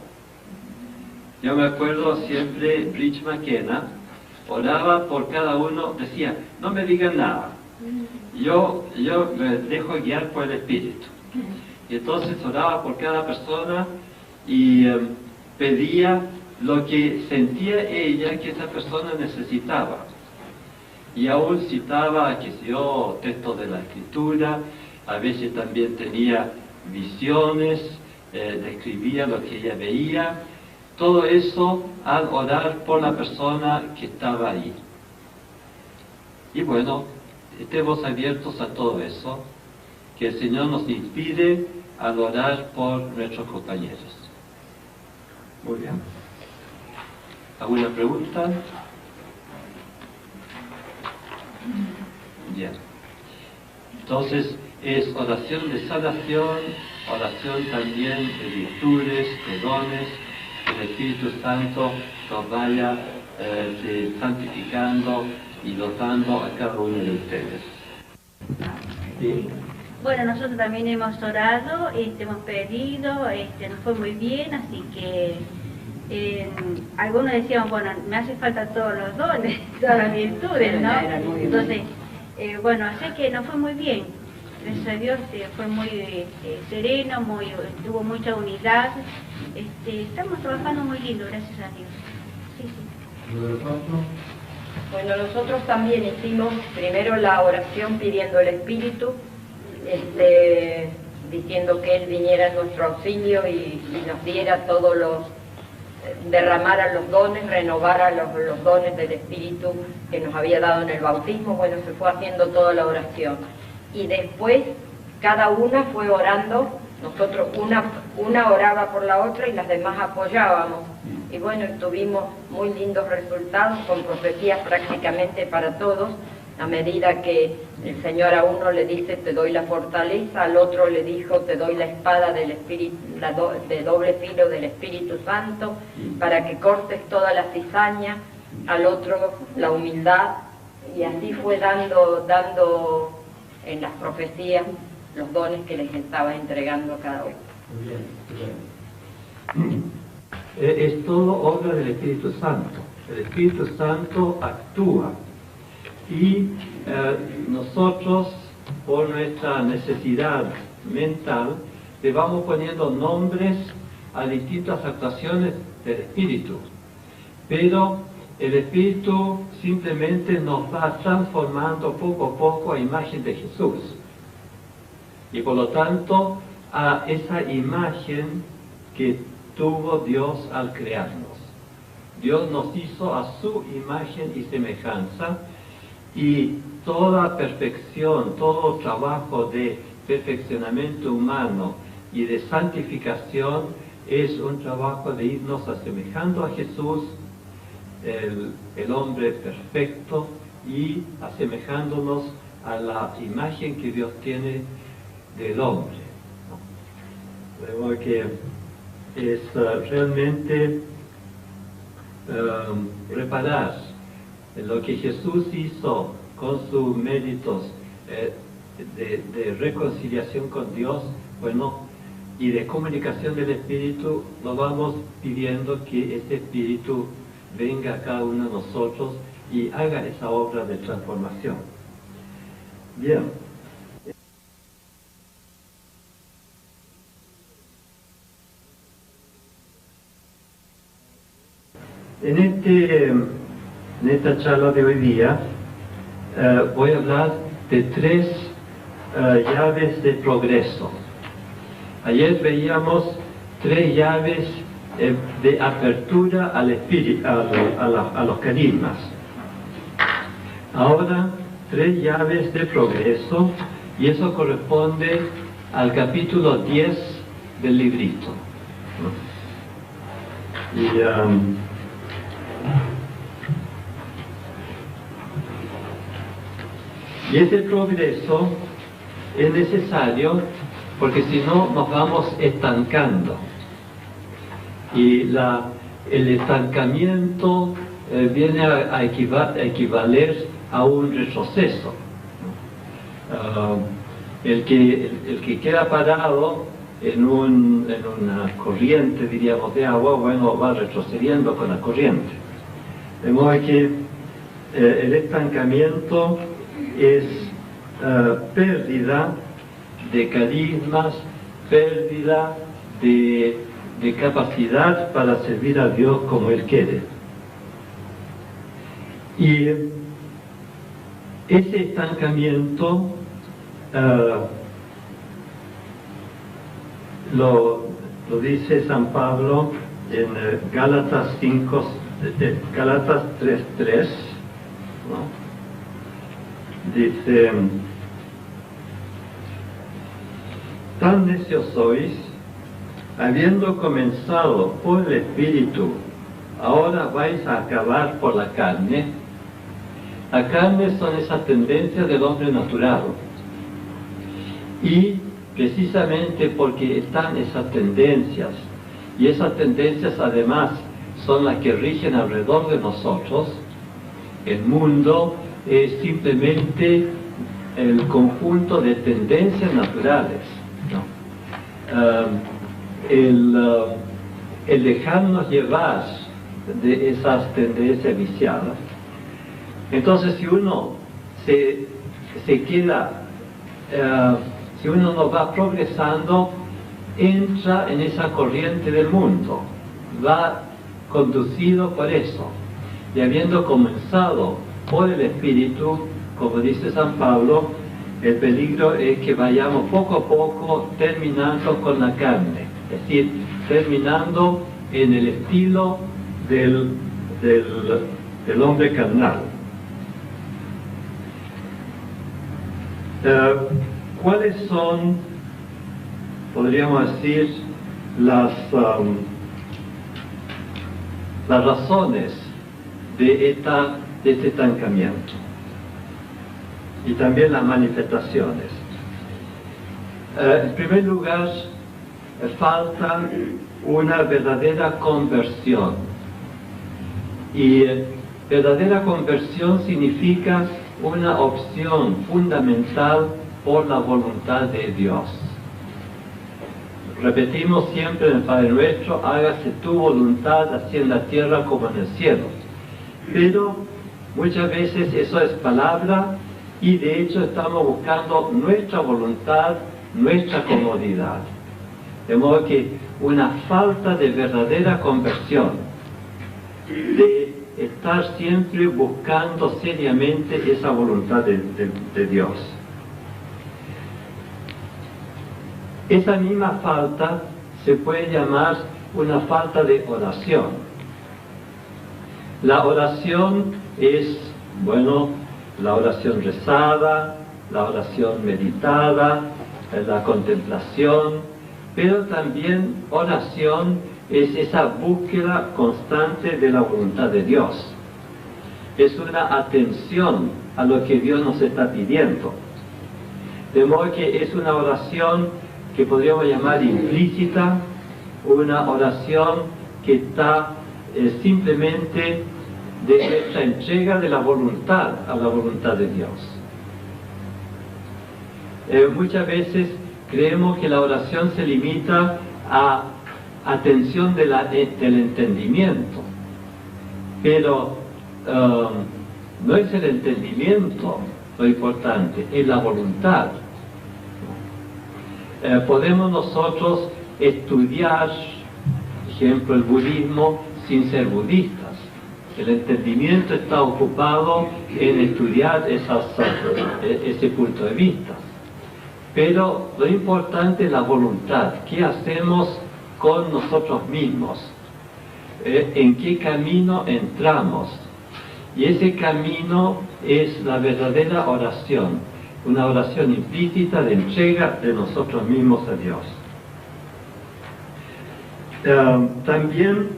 Yo me acuerdo siempre, Rich McKenna oraba por cada uno, decía, no me digan nada, yo me dejo guiar por el Espíritu. Y entonces oraba por cada persona y pedía lo que sentía ella que esa persona necesitaba. Y aún citaba, qué sé yo, textos de la Escritura, a veces también tenía visiones, describía lo que ella veía, todo eso al orar por la persona que estaba ahí. Y bueno, estemos abiertos a todo eso, que el Señor nos inspire al orar por nuestros compañeros. Muy bien. ¿Alguna pregunta? Bien. Entonces, es oración de sanación, oración también de virtudes, de dones, que el Espíritu Santo nos vaya santificando y dotando a cada uno de ustedes. ¿Sí? Bueno, nosotros también hemos orado, hemos pedido, nos fue muy bien, así que algunos decían, bueno, me hace falta todos los dones, todas las virtudes, ¿no? Entonces, bueno, así que nos fue muy bien. Gracias a Dios fue muy sereno, tuvo mucha unidad. Estamos trabajando muy lindo, gracias a Dios. Sí, sí. Bueno, nosotros también hicimos primero la oración pidiendo el Espíritu, diciendo que Él viniera en nuestro auxilio y nos diera todos los, derramara los dones, renovara los dones del Espíritu que nos había dado en el bautismo. Bueno, se fue haciendo toda la oración. Y después cada una fue orando, nosotros una oraba por la otra y las demás apoyábamos. Y bueno, tuvimos muy lindos resultados con profecías prácticamente para todos, a medida que el Señor a uno le dice te doy la fortaleza, al otro le dijo te doy la espada del Espíritu, de doble filo del Espíritu Santo, para que cortes toda la cizaña, al otro la humildad, y así fue dando en las profecías los dones que les estaba entregando a cada uno. Muy bien. Es todo obra del Espíritu Santo. El Espíritu Santo actúa y nosotros, por nuestra necesidad mental, le vamos poniendo nombres a distintas actuaciones del Espíritu. Pero el Espíritu simplemente nos va transformando poco a poco a imagen de Jesús. Y por lo tanto, a esa imagen que tuvo Dios al crearnos. Dios nos hizo a su imagen y semejanza, y toda perfección, todo trabajo de perfeccionamiento humano y de santificación es un trabajo de irnos asemejando a Jesús, el hombre perfecto, y asemejándonos a la imagen que Dios tiene del hombre. Vemos que es realmente reparar en lo que Jesús hizo con sus méritos de reconciliación con Dios, bueno, y de comunicación del Espíritu. Lo vamos pidiendo que ese Espíritu venga a cada uno de nosotros y haga esa obra de transformación. Bien. En esta charla de hoy día voy a hablar de 3 llaves de progreso. Ayer veíamos 3 llaves de apertura al espíritu, a los carismas. Ahora 3 llaves de progreso, y eso corresponde al capítulo 10 del librito. Y ese progreso es necesario porque si no nos vamos estancando. Y el estancamiento viene a equivaler a un retroceso. El que queda parado en una corriente, diríamos, de agua, bueno, va retrocediendo con la corriente. De modo que el estancamiento es pérdida de carismas, pérdida de capacidad para servir a Dios como Él quiere. Y ese estancamiento lo dice San Pablo en Gálatas 3:3, ¿no? Dice: tan necios sois, habiendo comenzado por el Espíritu, ahora vais a acabar por la carne. La carne son esas tendencias del hombre natural, y precisamente porque están esas tendencias, y esas tendencias además son las que rigen alrededor de nosotros, el mundo es simplemente el conjunto de tendencias naturales, ¿no? el dejarnos llevar de esas tendencias viciadas. Entonces, si uno se queda, si uno no va progresando, entra en esa corriente del mundo, va conducido por eso. Y habiendo comenzado por el Espíritu, como dice San Pablo, el peligro es que vayamos poco a poco terminando con la carne, es decir, terminando en el estilo del hombre carnal. ¿Cuáles son, podríamos decir, las razones de este estancamiento? Y también las manifestaciones. En primer lugar, falta una verdadera conversión. Y verdadera conversión significa una opción fundamental por la voluntad de Dios. Repetimos siempre en el Padre Nuestro: hágase tu voluntad, así en la tierra como en el cielo. Pero muchas veces eso es palabra, y de hecho estamos buscando nuestra voluntad, nuestra comodidad. De modo que una falta de verdadera conversión, de estar siempre buscando seriamente esa voluntad de Dios. Esa misma falta se puede llamar una falta de oración. La oración es, bueno, la oración rezada, la oración meditada, la contemplación, pero también oración es esa búsqueda constante de la voluntad de Dios. Es una atención a lo que Dios nos está pidiendo. De modo que es una oración que podríamos llamar implícita, una oración que está simplemente de nuestra entrega de la voluntad a la voluntad de Dios. Muchas veces creemos que la oración se limita a atención del entendimiento, pero no es el entendimiento lo importante, es la voluntad. Podemos nosotros estudiar, por ejemplo, el budismo sin ser budistas. El entendimiento está ocupado en estudiar ese punto de vista. Pero lo importante es la voluntad. ¿Qué hacemos con nosotros mismos? ¿En qué camino entramos? Y ese camino es la verdadera oración, una oración implícita de entrega de nosotros mismos a Dios. También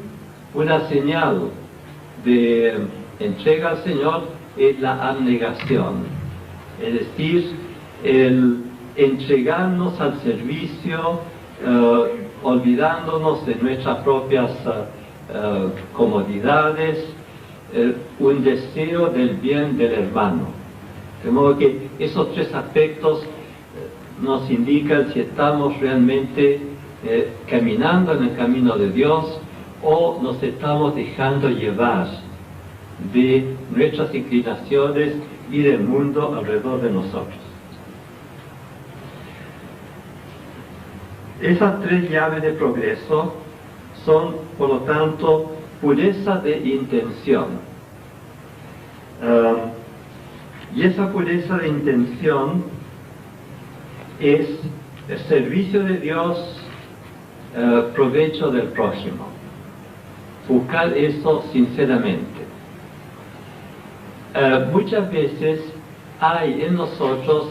una señal de entrega al Señor es la abnegación, es decir, el entregarnos al servicio, olvidándonos de nuestras propias comodidades, un deseo del bien del hermano. De modo que esos tres aspectos nos indican si estamos realmente caminando en el camino de Dios o nos estamos dejando llevar de nuestras inclinaciones y del mundo alrededor de nosotros. Esas tres llaves de progreso son, por lo tanto, pureza de intención. Y esa pureza de intención es el servicio de Dios, provecho del prójimo. Buscar eso sinceramente. Muchas veces hay en nosotros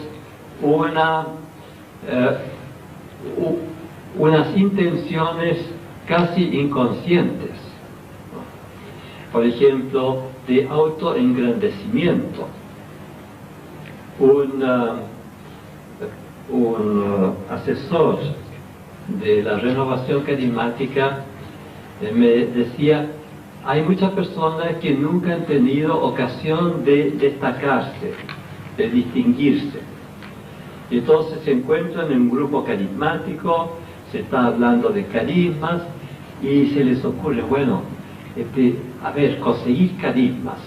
unas intenciones casi inconscientes, por ejemplo, de autoengrandecimiento. Un asesor de la renovación carismática me decía: hay muchas personas que nunca han tenido ocasión de destacarse, de distinguirse. Y entonces se encuentran en un grupo carismático, se está hablando de carismas, y se les ocurre, bueno, a ver, conseguir carismas,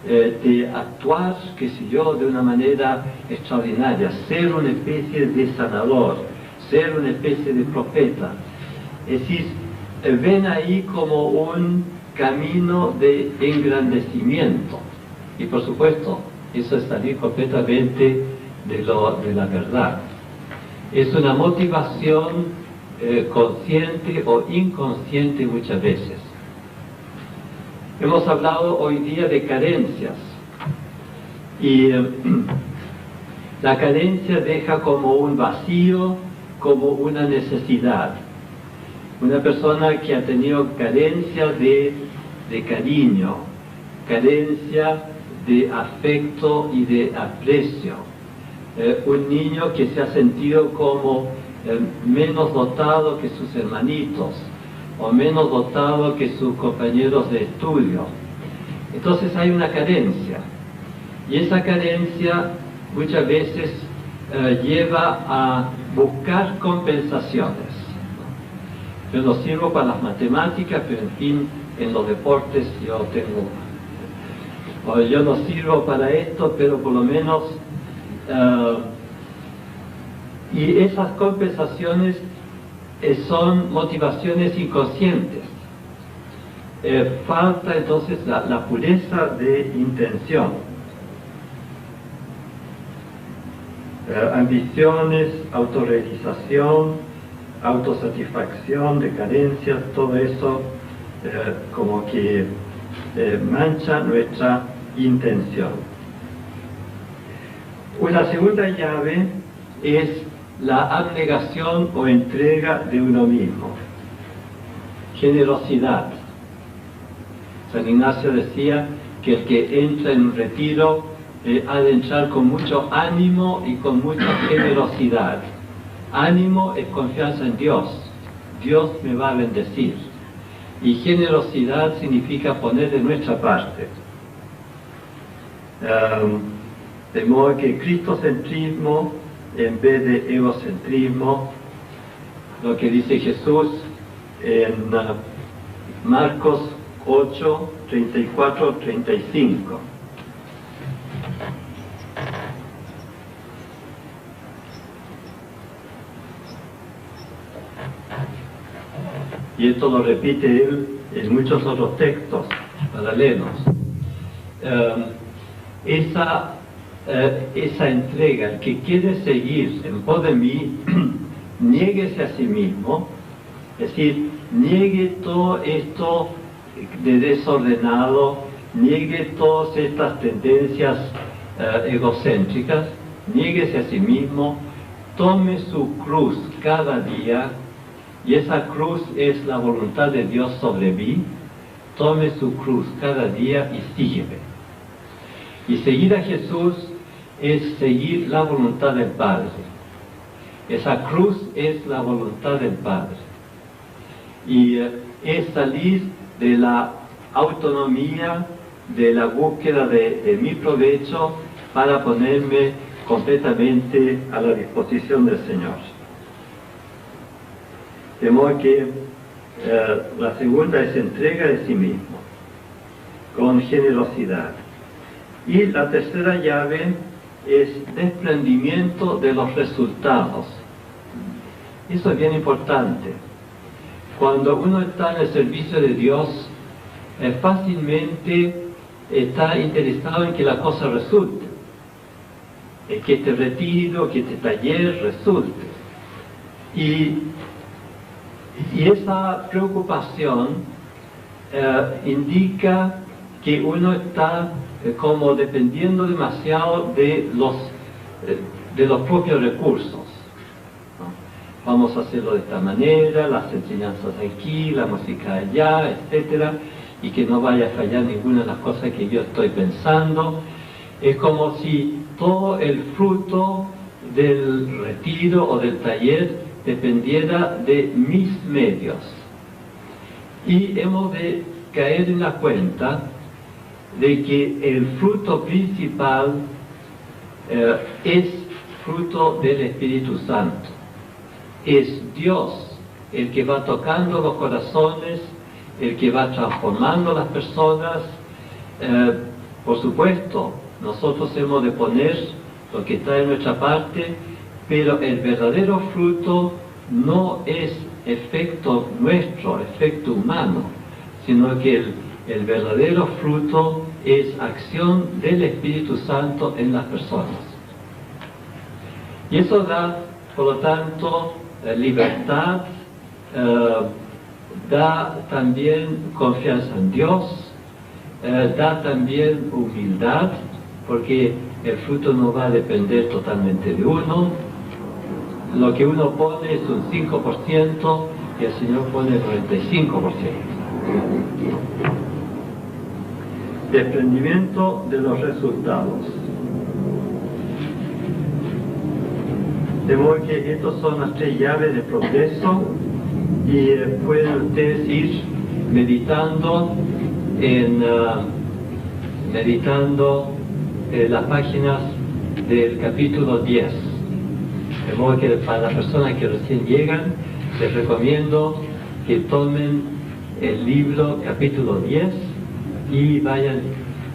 de actuar, qué sé yo, de una manera extraordinaria, ser una especie de sanador, ser una especie de profeta. Es decir, ven ahí como un camino de engrandecimiento. Y por supuesto, eso es salir completamente de la verdad. Es una motivación consciente o inconsciente muchas veces. Hemos hablado hoy día de carencias y la carencia deja como un vacío, como una necesidad. Una persona que ha tenido carencia de cariño, carencia de afecto y de aprecio. Un niño que se ha sentido como menos dotado que sus hermanitos, o menos dotado que sus compañeros de estudio. Entonces hay una carencia, y esa carencia muchas veces lleva a buscar compensaciones. Yo no sirvo para las matemáticas, pero en fin, en los deportes yo no sirvo para esto, pero por lo menos y esas compensaciones son motivaciones inconscientes. Falta entonces la pureza de intención. Ambiciones, autorrealización, autosatisfacción de carencias, todo eso como que mancha nuestra intención. Una segunda llave es la abnegación o entrega de uno mismo. Generosidad. San Ignacio decía que el que entra en un retiro ha de entrar con mucho ánimo y con mucha generosidad. Ánimo es confianza en Dios. Dios me va a bendecir. Y generosidad significa poner de nuestra parte. De modo que cristocentrismo en vez de egocentrismo, lo que dice Jesús en Marcos 8, 34, 35. Y esto lo repite él en muchos otros textos paralelos. Esa entrega, el que quiere seguir en pos de mí, niéguese a sí mismo, es decir, niegue todo esto de desordenado, niegue todas estas tendencias egocéntricas, niéguese a sí mismo, tome su cruz cada día, y esa cruz es la voluntad de Dios sobre mí, tome su cruz cada día y sígueme. Y seguir a Jesús es seguir la voluntad del Padre. Esa cruz es la voluntad del Padre. Y es salir de la autonomía, de la búsqueda de mi provecho, para ponerme completamente a la disposición del Señor. De modo que la segunda es entrega de sí mismo, con generosidad. Y la tercera llave es desprendimiento de los resultados. Eso es bien importante. Cuando uno está en el servicio de Dios, fácilmente está interesado en que la cosa resulte, que este retiro, que este taller resulte. Y esa preocupación indica que uno está como dependiendo demasiado de los propios recursos, ¿no? Vamos a hacerlo de esta manera, las enseñanzas aquí, la música allá, etcétera, y que no vaya a fallar ninguna de las cosas que yo estoy pensando. Es como si todo el fruto del retiro o del taller dependiera de mis medios. Y hemos de caer en la cuenta de que el fruto principal es fruto del Espíritu Santo. Es Dios el que va tocando los corazones, el que va transformando las personas. Por supuesto, nosotros hemos de poner lo que está de nuestra parte, pero el verdadero fruto no es efecto nuestro, efecto humano, sino que el verdadero fruto es acción del Espíritu Santo en las personas. Y eso da, por lo tanto, libertad, da también confianza en Dios, da también humildad, porque el fruto no va a depender totalmente de uno. Lo que uno pone es un 5% y el Señor pone el 95%. Desprendimiento de los resultados. De modo que estas son las 3 llaves del proceso y pueden ustedes ir meditando en las páginas del capítulo 10. De modo que para las personas que recién llegan, les recomiendo que tomen el libro capítulo 10 y vayan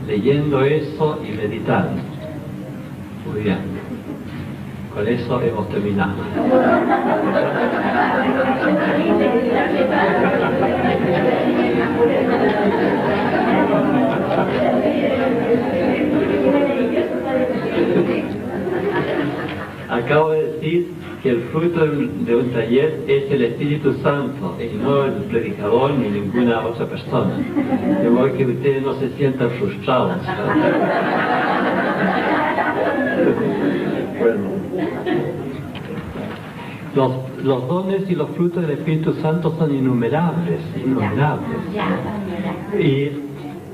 leyendo eso y meditando. Muy bien. Con eso hemos terminado. Acabo de decir que el fruto de un taller es el Espíritu Santo y no el predicador ni ninguna otra persona. De modo que ustedes no se sientan frustrados. Bueno. Los dones y los frutos del Espíritu Santo son innumerables. Y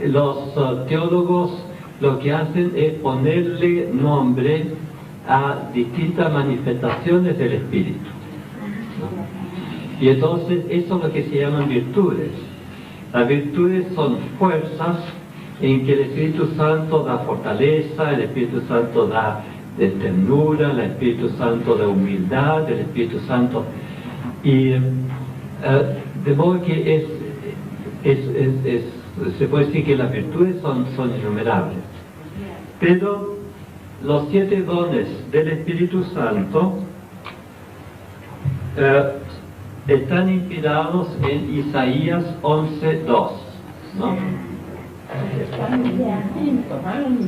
los teólogos lo que hacen es ponerle nombre a distintas manifestaciones del Espíritu, ¿no? Y entonces eso es lo que se llaman virtudes. Las virtudes son fuerzas en que el Espíritu Santo da fortaleza, el Espíritu Santo da de ternura, el Espíritu Santo da humildad, el Espíritu Santo, y de modo que se puede decir que las virtudes son innumerables. Pero los 7 dones del Espíritu Santo están inspirados en Isaías 11:2, ¿no? Están distintos, son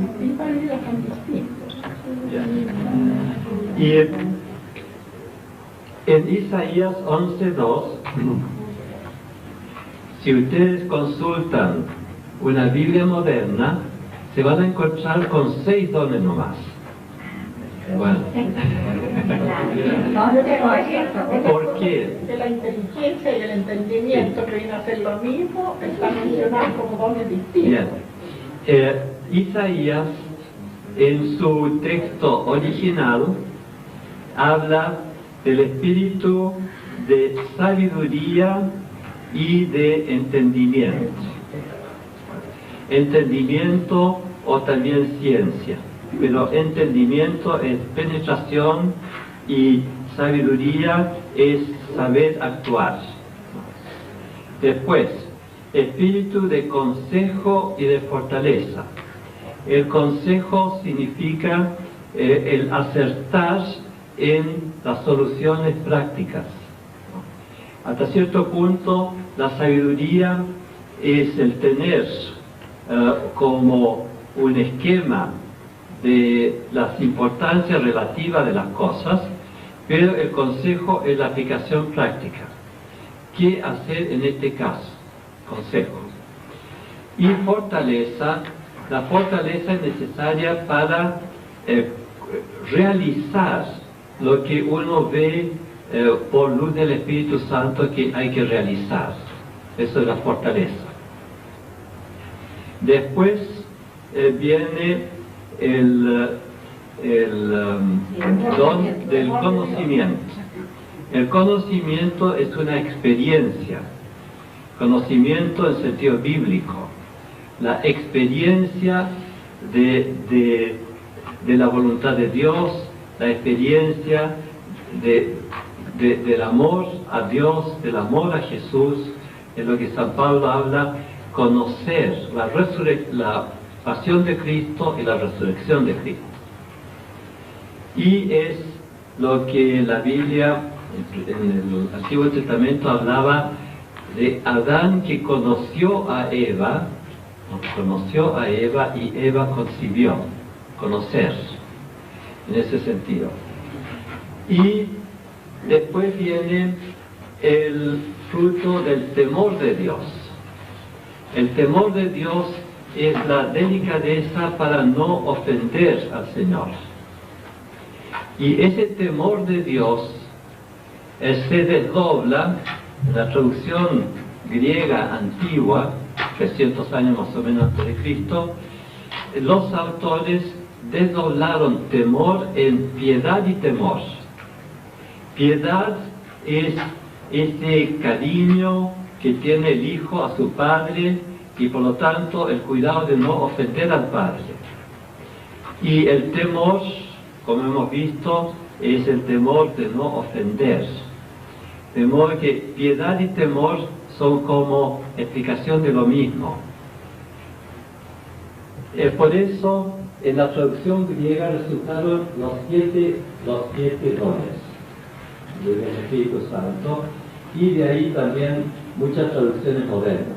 distintos. Y en Isaías 11:2, si ustedes consultan una Biblia moderna, se van a encontrar con 6 dones nomás. Bueno. ¿Por qué? De la inteligencia y el entendimiento, que viene a ser lo mismo, están mencionados como dones distintos. Bien. Isaías, en su texto original, habla del espíritu de sabiduría y de entendimiento. Entendimiento o también ciencia, pero entendimiento es penetración y sabiduría es saber actuar. Después, espíritu de consejo y de fortaleza. El consejo significa el acertar en las soluciones prácticas. Hasta cierto punto, la sabiduría es el tener como un esquema de las importancias relativas de las cosas, pero el consejo es la aplicación práctica. ¿Qué hacer en este caso? Consejo. Y fortaleza. La fortaleza es necesaria para realizar lo que uno ve por luz del Espíritu Santo que hay que realizar. Eso es la fortaleza. Después viene el don del conocimiento. El conocimiento es una experiencia. Conocimiento en sentido bíblico. La experiencia de la voluntad de Dios, la experiencia de del amor a Dios, del amor a Jesús, es lo que San Pablo habla, conocer la pasión de Cristo y la resurrección de Cristo. Y es lo que la Biblia en el Antiguo Testamento hablaba de Adán que conoció a Eva y Eva concibió, conocer, en ese sentido. Y después viene el fruto del temor de Dios. El temor de Dios es la delicadeza para no ofender al Señor. Y ese temor de Dios se desdobla en la traducción griega antigua, 300 años más o menos antes de Cristo. Los autores desdoblaron temor en piedad y temor. Piedad es ese cariño que tiene el hijo a su padre y por lo tanto el cuidado de no ofender al padre. Y el temor, como hemos visto, es el temor de no ofender. Temor que piedad y temor son como explicación de lo mismo. Por eso, en la traducción griega resultaron los siete dones del Espíritu Santo, y de ahí también muchas traducciones modernas.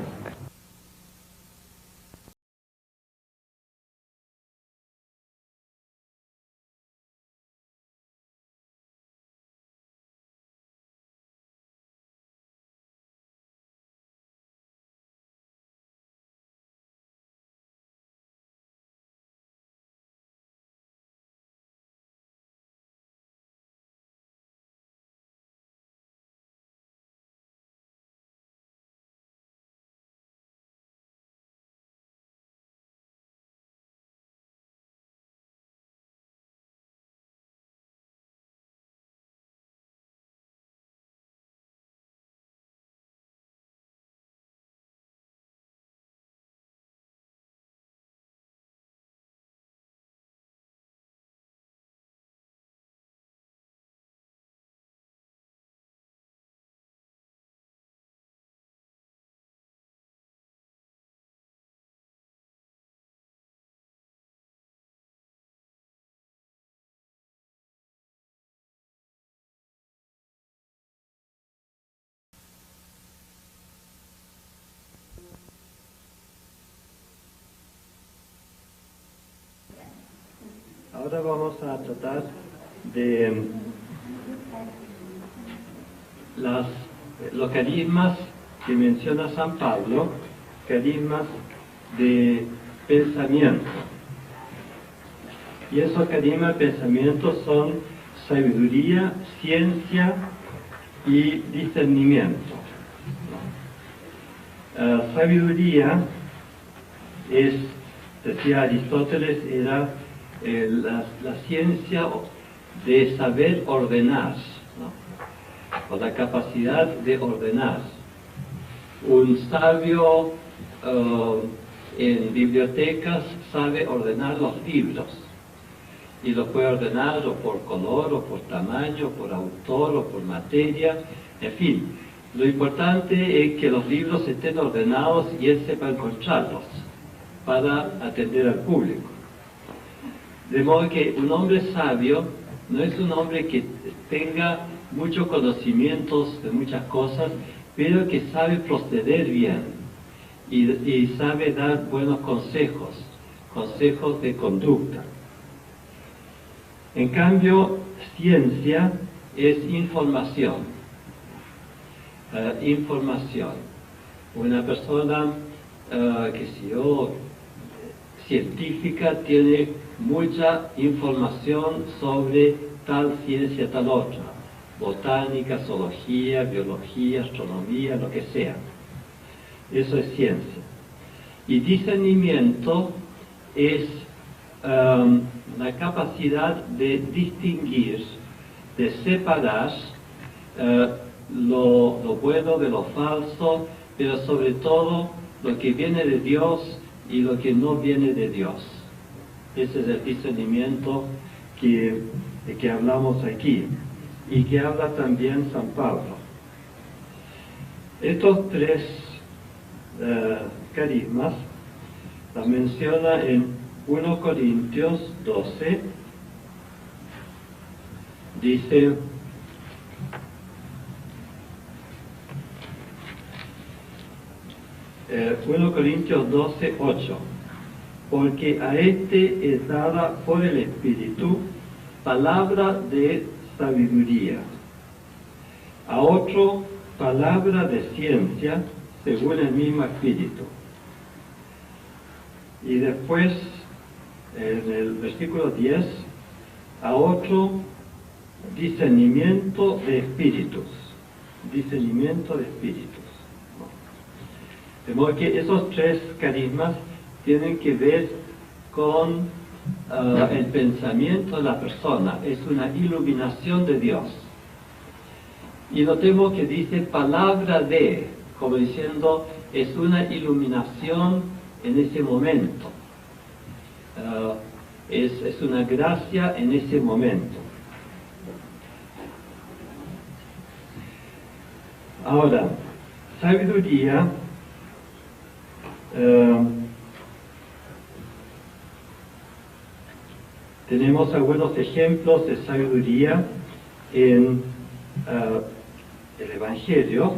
Ahora vamos a tratar de los carismas que menciona San Pablo, carismas de pensamiento. Y esos carismas de pensamiento son sabiduría, ciencia y discernimiento. Sabiduría es, decía Aristóteles, era la ciencia de saber ordenar, ¿no? O la capacidad de ordenar. Un sabio en bibliotecas sabe ordenar los libros, y los puede ordenar o por color, o por tamaño, o por autor, o por materia, en fin. Lo importante es que los libros estén ordenados y él sepa encontrarlos para atender al público. De modo que un hombre sabio no es un hombre que tenga muchos conocimientos de muchas cosas, pero que sabe proceder bien y sabe dar buenos consejos de conducta. En cambio, ciencia es información. Una persona científica tiene mucha información sobre tal ciencia, tal otra, botánica, zoología, biología, astronomía, lo que sea. Eso es ciencia. Y discernimiento es la capacidad de distinguir, de separar lo bueno de lo falso, pero sobre todo lo que viene de Dios y lo que no viene de Dios. Ese es el discernimiento de que hablamos aquí. y que habla también San Pablo. Estos tres carismas la menciona en 1 Corintios 12, dice: eh, 1 Corintios 12, 8, porque a este es dada por el Espíritu palabra de sabiduría, a otro palabra de ciencia según el mismo Espíritu. Y después, en el versículo 10, a otro discernimiento de espíritus. Discernimiento de espíritus. De modo que esos tres carismas tienen que ver con el pensamiento de la persona. Es una iluminación de Dios. Y notemos que dice palabra de, como diciendo, es una iluminación en ese momento. Es una gracia en ese momento. Ahora, sabiduría tenemos algunos ejemplos de sabiduría en el Evangelio.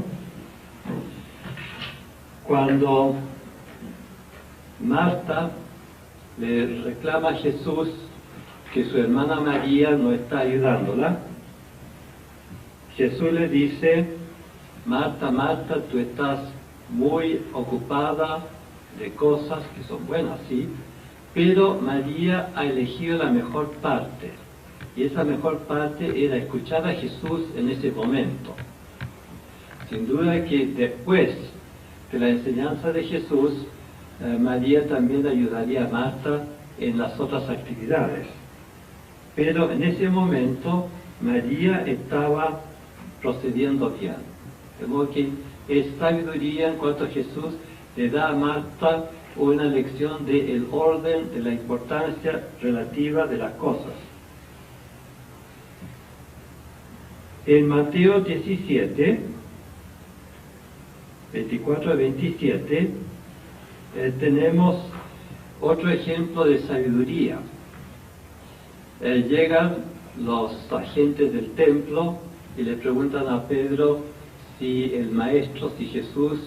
Cuando Marta le reclama a Jesús que su hermana María no está ayudándola, Jesús le dice: Marta, Marta, tú estás muy ocupada de cosas que son buenas, sí, pero María ha elegido la mejor parte, y esa mejor parte era escuchar a Jesús en ese momento. Sin duda que después de la enseñanza de Jesús, María también ayudaría a Marta en las otras actividades. Pero en ese momento María estaba procediendo bien. De modo que es sabiduría en cuanto a Jesús le da a Marta una lección del orden, de la importancia relativa de las cosas. En Mateo 17, 24 a 27, tenemos otro ejemplo de sabiduría. Llegan los agentes del templo y le preguntan a Pedro si el maestro, si Jesús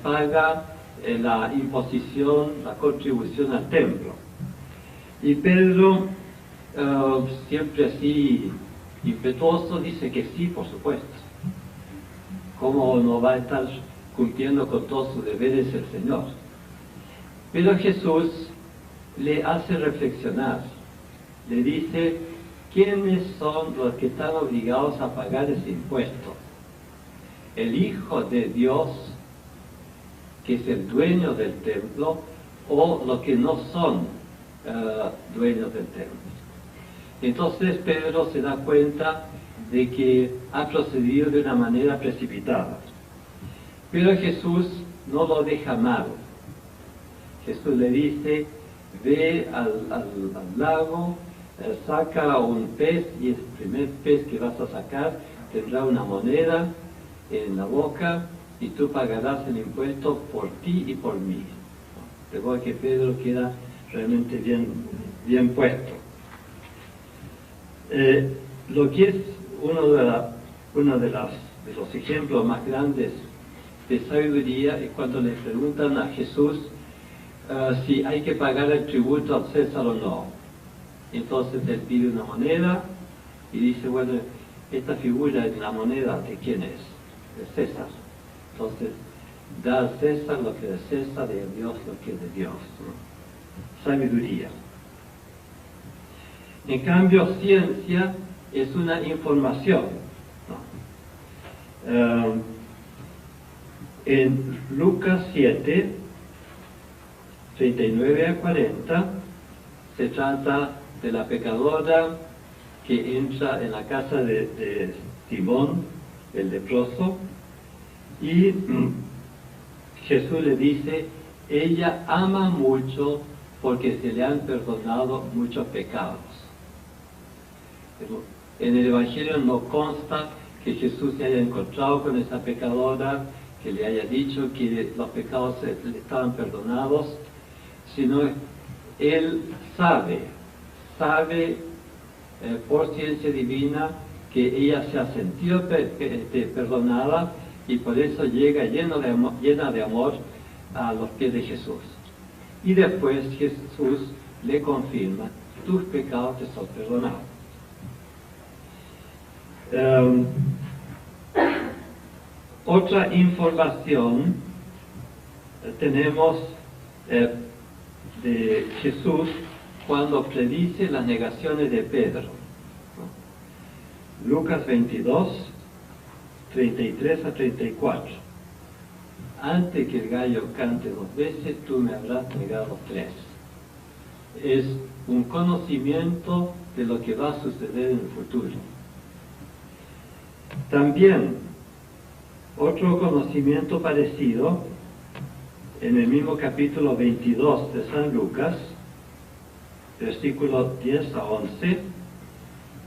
paga la imposición, la contribución al templo. Y Pedro, siempre así impetuoso, dice que sí, por supuesto. ¿Cómo no va a estar cumpliendo con todos sus deberes el Señor? Pero Jesús le hace reflexionar, le dice: ¿quiénes son los que están obligados a pagar ese impuesto? ¿El Hijo de Dios, que es el dueño del templo, o los que no son dueños del templo? Entonces Pedro se da cuenta de que ha procedido de una manera precipitada. Pero Jesús no lo deja mal. Jesús le dice: ve al lago, saca un pez, y el primer pez que vas a sacar tendrá una moneda en la boca, y tú pagarás el impuesto por ti y por mí. De modo que Pedro queda realmente bien puesto. Lo que es uno de los ejemplos más grandes de sabiduría es cuando le preguntan a Jesús si hay que pagar el tributo al César o no. Entonces él pide una moneda y dice: bueno, esta figura en la moneda, ¿de quién es? De César. Entonces, da al César lo que es de César y a Dios lo que es de Dios, ¿no? Sabiduría. En cambio, ciencia es una información, ¿no? En Lucas 7, 39 a 40, se trata de la pecadora que entra en la casa de Simón, el leproso, y Jesús le dice: ella ama mucho porque se le han perdonado muchos pecados. En el Evangelio no consta que Jesús se haya encontrado con esa pecadora, que le haya dicho que los pecados le estaban perdonados, sino él sabe por ciencia divina que ella se ha sentido perdonada y por eso llega llena de amor a los pies de Jesús. Y después Jesús le confirma: tus pecados te son perdonados. Otra información tenemos de Jesús cuando predice las negaciones de Pedro. Lucas 22, 33 a 34. Antes que el gallo cante 2 veces, tú me habrás negado 3. Es un conocimiento de lo que va a suceder en el futuro. También, otro conocimiento parecido, en el mismo capítulo 22 de San Lucas, versículos 10 a 11,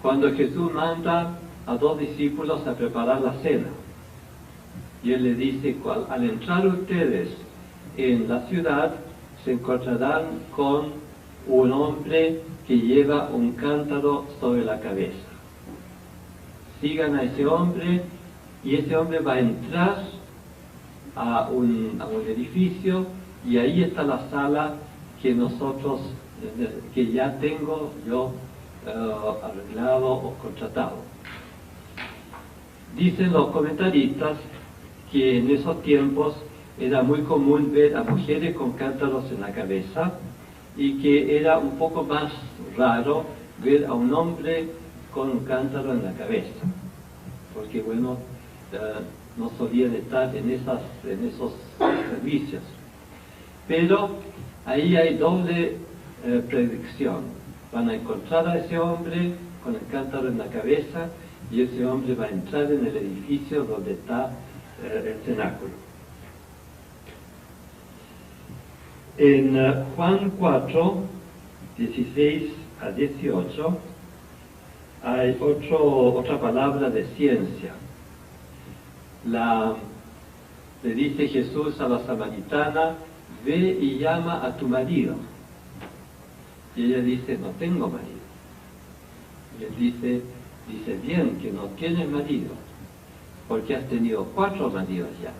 cuando Jesús manda a 2 discípulos a preparar la cena. Y Él les dice: al entrar ustedes en la ciudad, se encontrarán con un hombre que lleva un cántaro sobre la cabeza. Sigan a ese hombre, y ese hombre va a entrar a un edificio, y ahí está la sala que ya tengo yo arreglado o contratado. Dicen los comentaristas que en esos tiempos era muy común ver a mujeres con cántaros en la cabeza, y que era un poco más raro ver a un hombre con un cántaro en la cabeza, porque bueno, no solían estar en esos servicios. Pero ahí hay doble predicción: van a encontrar a ese hombre con el cántaro en la cabeza, y ese hombre va a entrar en el edificio donde está el cenáculo. En Juan 4, 16 a 18, hay otra palabra de ciencia. Le dice Jesús a la samaritana: ve y llama a tu marido. Y ella dice: no tengo marido. Y él dice: bien que no tienes marido, porque has tenido 4 maridos ya,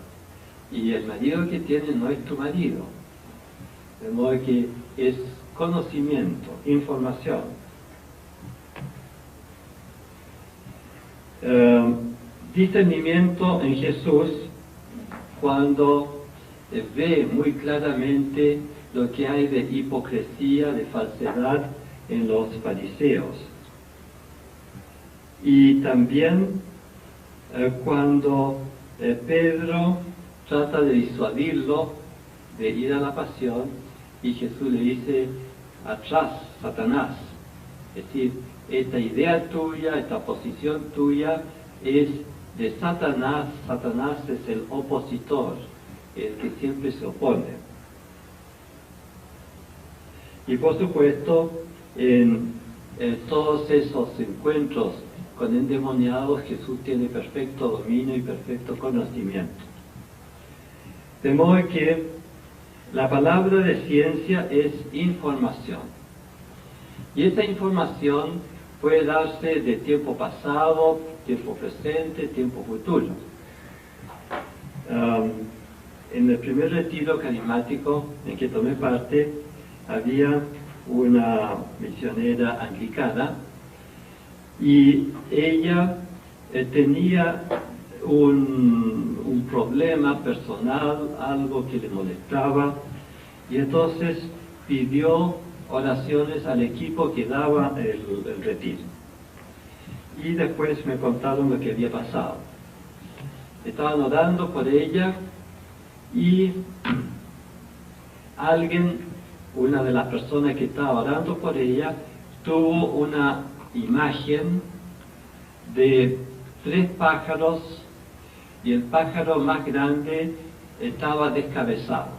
y el marido que tienes no es tu marido. De modo que es conocimiento, información. Discernimiento en Jesús cuando ve muy claramente lo que hay de hipocresía, de falsedad en los fariseos. Y también cuando Pedro trata de disuadirlo de ir a la pasión, y Jesús le dice: atrás, Satanás. Es decir, esta idea tuya, esta posición tuya es de Satanás. Satanás es el opositor, el que siempre se opone. Y por supuesto, en todos esos encuentros con endemoniados, Jesús tiene perfecto dominio y perfecto conocimiento. De modo que la palabra de ciencia es información. Y esa información puede darse de tiempo pasado, tiempo presente, tiempo futuro. En el primer retiro carismático en que tomé parte, había una misionera anglicana, y ella tenía un problema personal, algo que le molestaba, y entonces pidió oraciones al equipo que daba el retiro. Y después me contaron lo que había pasado. Estaban orando por ella, y una de las personas que estaba orando por ella, tuvo una imagen de 3 pájaros, y el pájaro más grande estaba descabezado.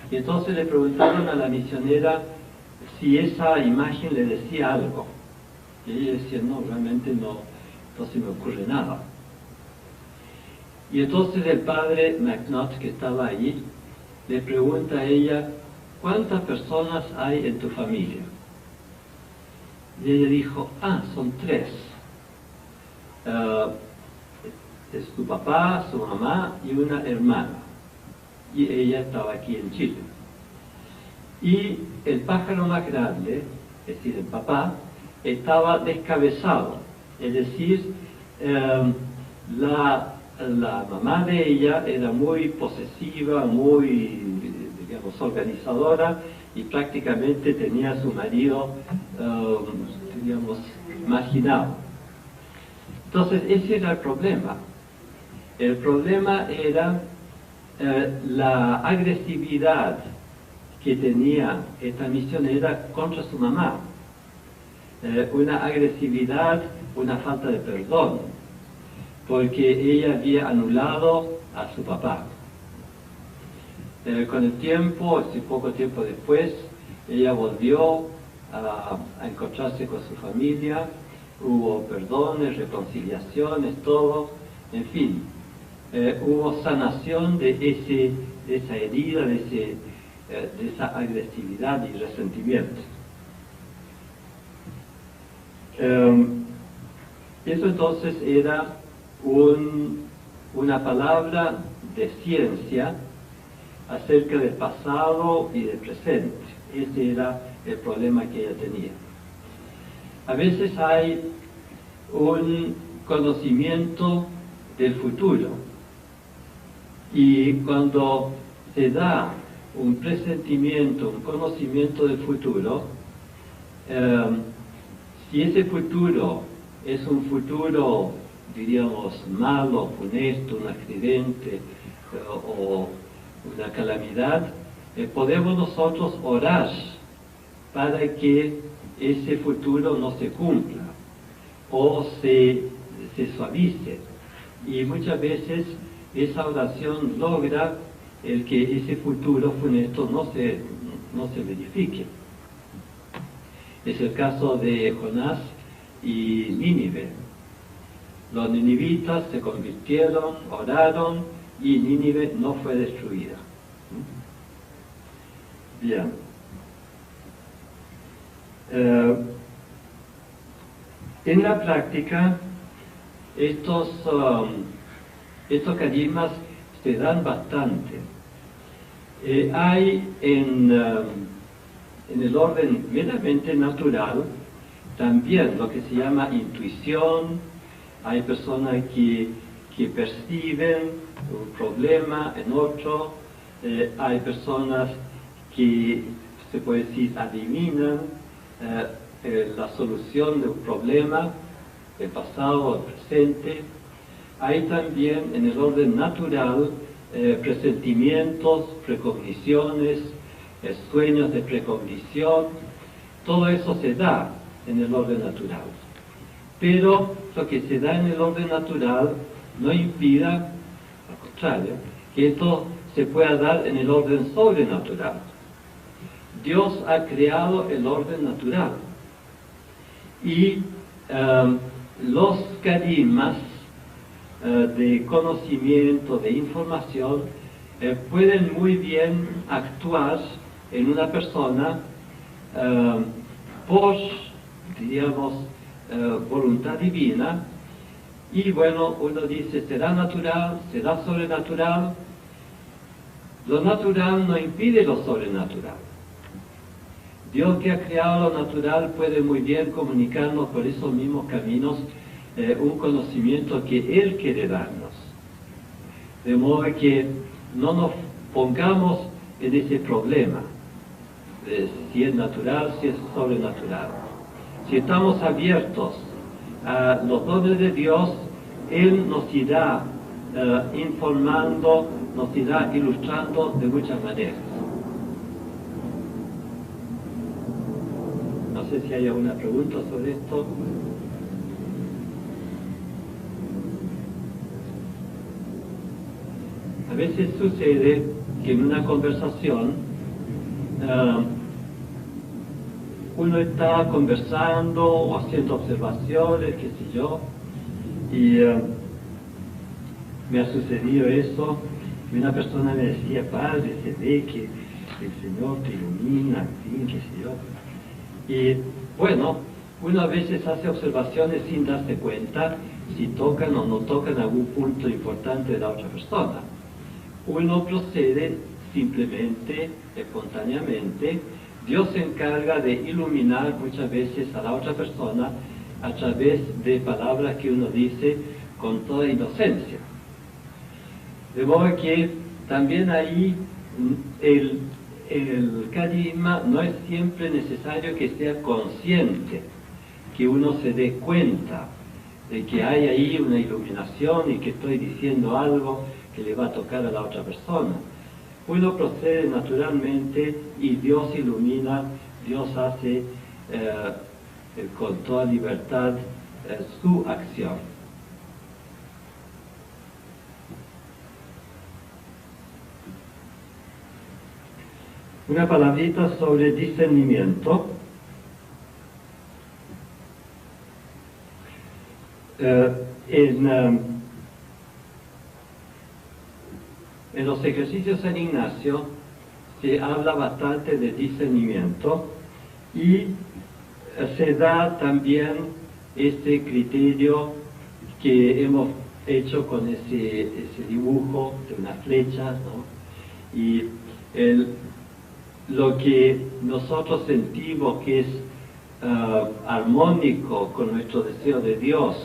Y entonces le preguntaron a la misionera si esa imagen le decía algo. Y ella decía, no, realmente no se me ocurre nada. Y entonces el padre McNutt, que estaba allí, le pregunta a ella, ¿cuántas personas hay en tu familia? Y ella dijo, son 3. Es tu papá, su mamá y una hermana. Y ella estaba aquí en Chile. Y el pájaro más grande, es decir, el papá, estaba descabezado. Es decir, la mamá de ella era muy posesiva, muy, digamos, organizadora, y prácticamente tenía a su marido, digamos, marginado. Entonces, ese era el problema. El problema era la agresividad que tenía esta misionera contra su mamá. Una agresividad, una falta de perdón, porque ella había anulado a su papá. Con el tiempo, poco tiempo después, ella volvió a encontrarse con su familia, hubo perdones, reconciliaciones, todo, en fin, hubo sanación de esa herida, de esa agresividad y resentimiento. Eso entonces era una palabra de ciencia acerca del pasado y del presente. Ese era el problema que ella tenía. A veces hay un conocimiento del futuro, y cuando se da un presentimiento, un conocimiento del futuro, si ese futuro es un futuro, diríamos, malo, funesto, un accidente o una calamidad, podemos nosotros orar para que ese futuro no se cumpla o se suavice. Y muchas veces esa oración logra el que ese futuro funesto no se verifique. Es el caso de Jonás y Nínive. Los ninivitas se convirtieron, oraron, y Nínive no fue destruida. Bien. En la práctica, estos carismas se dan bastante. Hay en el orden meramente natural también lo que se llama intuición. Hay personas que perciben un problema en otro, hay personas que, se puede decir, adivinan la solución de un problema, el pasado o el presente. Hay también en el orden natural presentimientos, precogniciones, sueños de precognición. Todo eso se da en el orden natural. Pero lo que se da en el orden natural no impida, al contrario, que esto se pueda dar en el orden sobrenatural. Dios ha creado el orden natural. Y los carismas de conocimiento, de información, pueden muy bien actuar en una persona por, diríamos, voluntad divina. Y bueno, uno dice, será natural, será sobrenatural. Lo natural no impide lo sobrenatural. Dios, que ha creado lo natural, puede muy bien comunicarnos por esos mismos caminos un conocimiento que Él quiere darnos. De modo que no nos pongamos en ese problema de si es natural, si es sobrenatural. Si estamos abiertos a los dones de Dios, Él nos irá informando, nos irá ilustrando de muchas maneras. No sé si hay alguna pregunta sobre esto. A veces sucede que en una conversación uno está conversando o haciendo observaciones, qué sé yo, y me ha sucedido eso, y una persona me decía, padre, se ve que el Señor te ilumina, en fin, qué sé yo. Y bueno, uno a veces hace observaciones sin darse cuenta si tocan o no tocan algún punto importante de la otra persona. Uno procede simplemente, espontáneamente. Dios se encarga de iluminar muchas veces a la otra persona a través de palabras que uno dice con toda inocencia. De modo que también ahí el carisma no es siempre necesario que sea consciente, que uno se dé cuenta de que hay ahí una iluminación y que estoy diciendo algo que le va a tocar a la otra persona. Uno procede naturalmente y Dios ilumina, Dios hace con toda libertad su acción. Una palabrita sobre discernimiento. En los ejercicios San Ignacio se habla bastante de discernimiento y se da también este criterio que hemos hecho con ese dibujo de una flecha, ¿no? Y lo que nosotros sentimos que es armónico con nuestro deseo de Dios,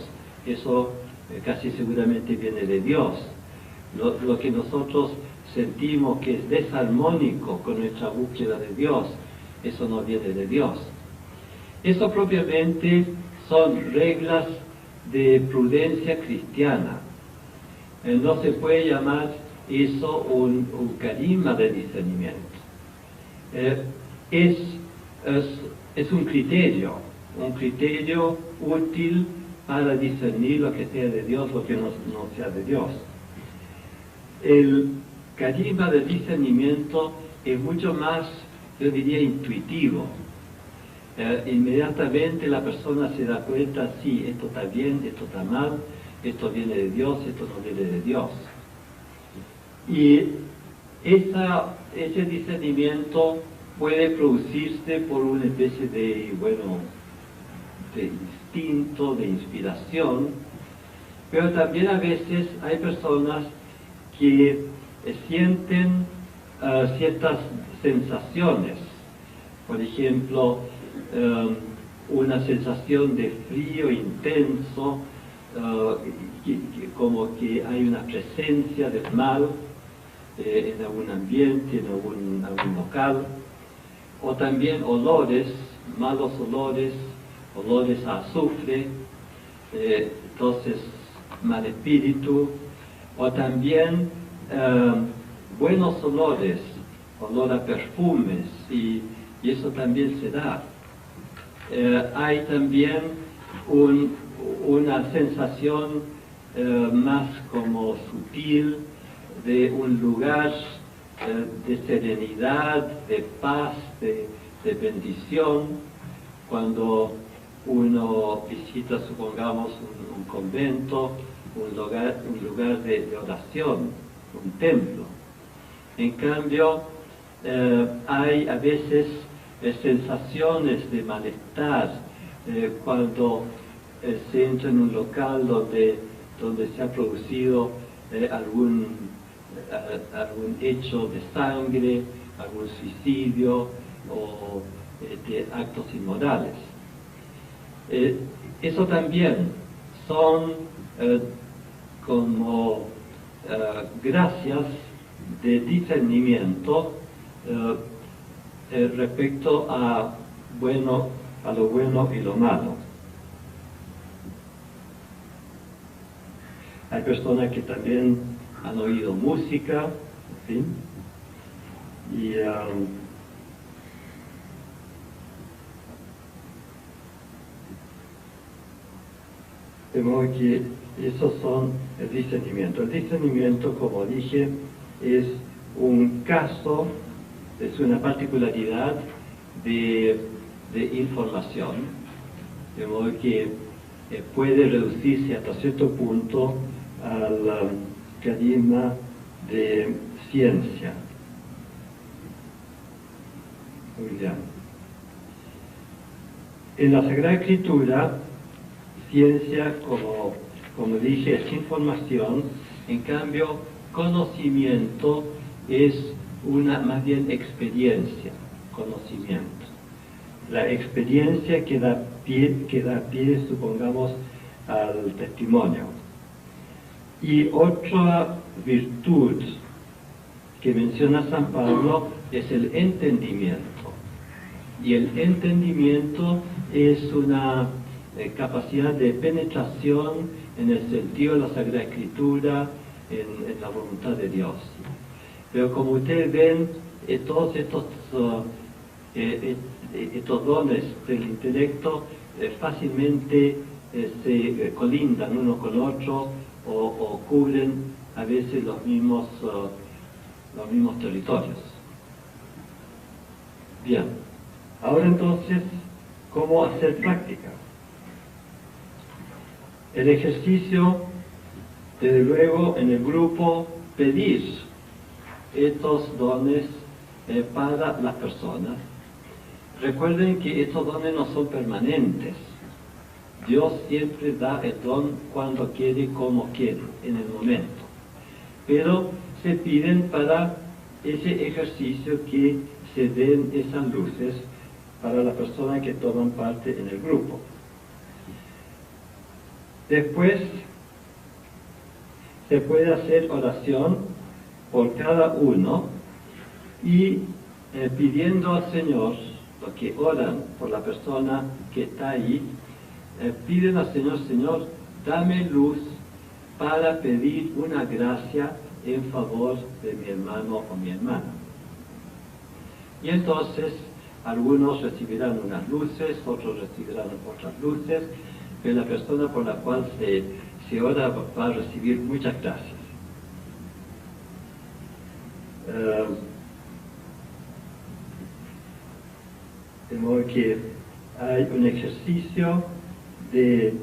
eso casi seguramente viene de Dios. Lo que nosotros sentimos que es desarmónico con nuestra búsqueda de Dios, eso no viene de Dios. Eso propiamente son reglas de prudencia cristiana. No se puede llamar eso un carisma de discernimiento. Es un criterio útil para discernir lo que sea de Dios, lo que no sea de Dios. El carisma de discernimiento es mucho más, yo diría, intuitivo. Inmediatamente la persona se da cuenta, sí, esto está bien, esto está mal, esto viene de Dios, esto no viene de Dios. Y ese discernimiento puede producirse por una especie de instinto, de inspiración, pero también a veces hay personas que sienten ciertas sensaciones, por ejemplo, una sensación de frío intenso, como que hay una presencia del mal en algún ambiente, en algún local, o también olores, malos olores a azufre, entonces mal espíritu, o también buenos olores, olor a perfumes, y eso también se da. Hay también una sensación más como sutil de un lugar de serenidad, de paz, de bendición, cuando uno visita, supongamos, un convento, un lugar de oración, un templo. En cambio, hay a veces sensaciones de malestar cuando se entra en un local donde se ha producido algún hecho de sangre, algún suicidio o de actos inmorales. Eso también son como gracias de discernimiento respecto a lo bueno y lo malo. Hay personas que también han oído música, en fin, y de modo que esos son el discernimiento. El discernimiento, como dije, es un caso, es una particularidad de de información, de modo que puede reducirse hasta cierto punto al carisma de ciencia. Muy bien. En la Sagrada Escritura, ciencia, como dije, es información. En cambio, conocimiento es más bien experiencia, conocimiento. La experiencia que da pie, supongamos, al testimonio. Y otra virtud que menciona San Pablo es el entendimiento. Y el entendimiento es una capacidad de penetración en el sentido de la Sagrada Escritura, en la voluntad de Dios. Pero como ustedes ven, todos estos dones del intelecto fácilmente se colindan uno con otro o cubren a veces los mismos territorios. Bien, ahora entonces, ¿cómo hacer práctica? El ejercicio, desde luego, en el grupo, pedir estos dones para las personas. Recuerden que estos dones no son permanentes. Dios siempre da el don cuando quiere, como quiere, en el momento. Pero se piden para ese ejercicio que se den esas luces para las personas que toman parte en el grupo. Después se puede hacer oración por cada uno y pidiendo al Señor, los que oran por la persona que está ahí, piden al Señor: Señor, dame luz para pedir una gracia en favor de mi hermano o mi hermana. Y entonces algunos recibirán unas luces, otros recibirán otras luces, pero la persona por la cual se ora va a recibir muchas gracias. De modo que hay un ejercicio de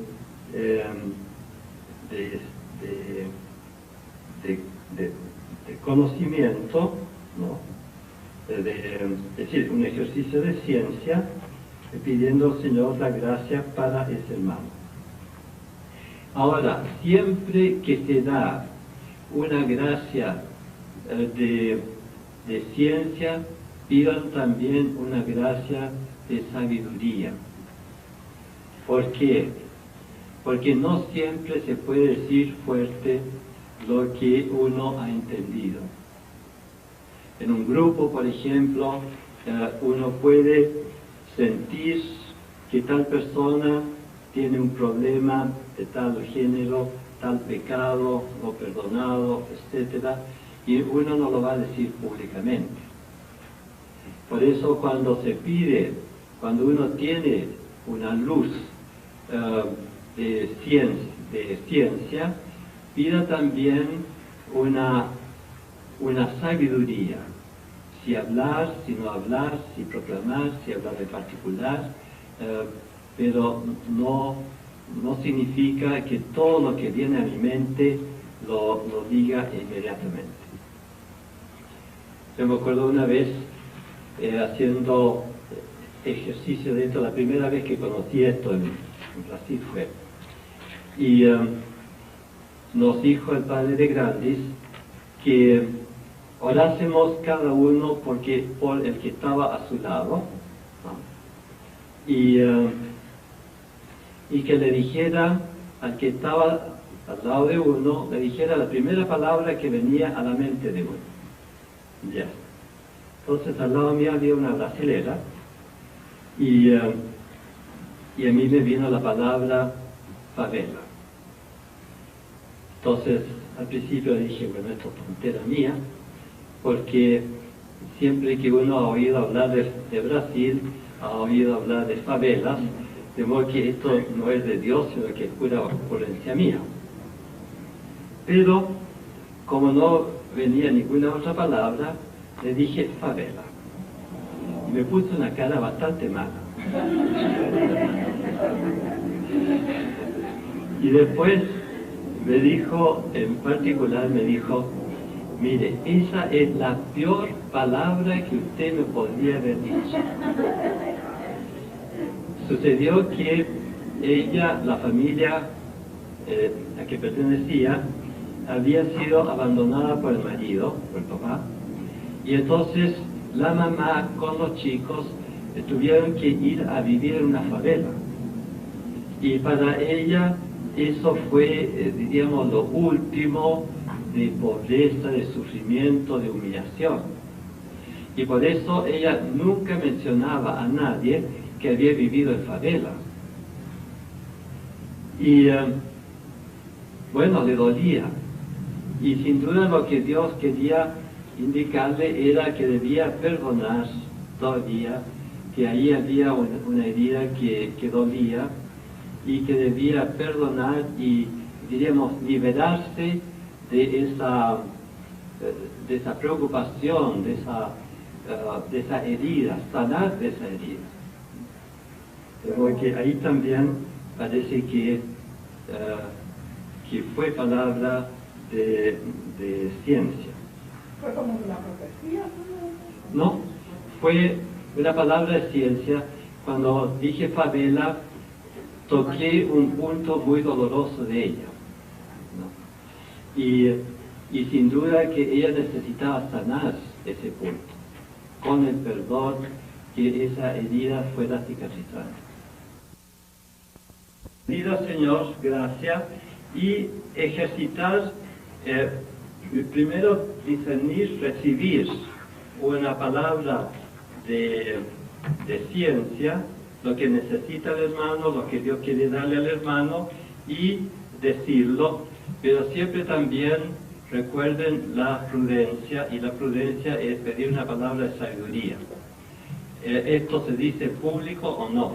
conocimiento, ¿no? Es decir, un ejercicio de ciencia, pidiendo al Señor la gracia para ese hermano. Ahora, siempre que se da una gracia de ciencia, pidan también una gracia de sabiduría. ¿Por qué? Porque no siempre se puede decir fuerte lo que uno ha entendido. En un grupo, por ejemplo, uno puede sentir que tal persona tiene un problema de tal género, tal pecado, no perdonado, etc. Y uno no lo va a decir públicamente. Por eso cuando se pide, cuando uno tiene una luz de ciencia, pida también una sabiduría. Si hablar, si no hablar, si proclamar, si hablar de particular, pero no significa que todo lo que viene a mi mente lo diga inmediatamente. Yo me acuerdo una vez haciendo ejercicio de esto, la primera vez que conocí esto en Brasil fue, y nos dijo el padre de Grandis que orásemos cada uno por el que estaba a su lado, ¿no? Y que le dijera al que estaba al lado de uno, le dijera la primera palabra que venía a la mente de uno. Ya. Entonces al lado mío había una brasilera y a mí me vino la palabra favela. Entonces al principio dije, bueno, esto es tontera mía, porque siempre que uno ha oído hablar de Brasil, ha oído hablar de favelas, de modo que esto no es de Dios, sino que es pura ocurrencia mía. Pero como no venía ninguna otra palabra, le dije favela. Y me puso una cara bastante mala. Y después me dijo, en particular me dijo, mire, esa es la peor palabra que usted me podría haber dicho. Sucedió que ella, la familia a que pertenecía, había sido abandonada por el marido, por el papá, y entonces la mamá con los chicos tuvieron que ir a vivir en una favela. Y para ella eso fue, diríamos, lo último de pobreza, de sufrimiento, de humillación. Y por eso ella nunca mencionaba a nadie que había vivido en favela. Y bueno, le dolía. Y sin duda lo que Dios quería indicarle era que debía perdonar todavía, que ahí había una herida que dolía, y que debía perdonar y, diríamos, liberarse de esa preocupación, de esa herida, sanar de esa herida. Porque ahí también parece que fue palabra de ciencia. ¿Fue como una profecía? No, fue una palabra de ciencia. Cuando dije favela, toqué un punto muy doloroso de ella, ¿no? Y sin duda que ella necesitaba sanar ese punto, con el perdón, que esa herida fuera cicatrizada. Querido Señor, gracias, y ejercitar, primero discernir, recibir una palabra de ciencia, lo que necesita el hermano, lo que Dios quiere darle al hermano, y decirlo, pero siempre también recuerden la prudencia, y la prudencia es pedir una palabra de sabiduría. Esto se dice público o no.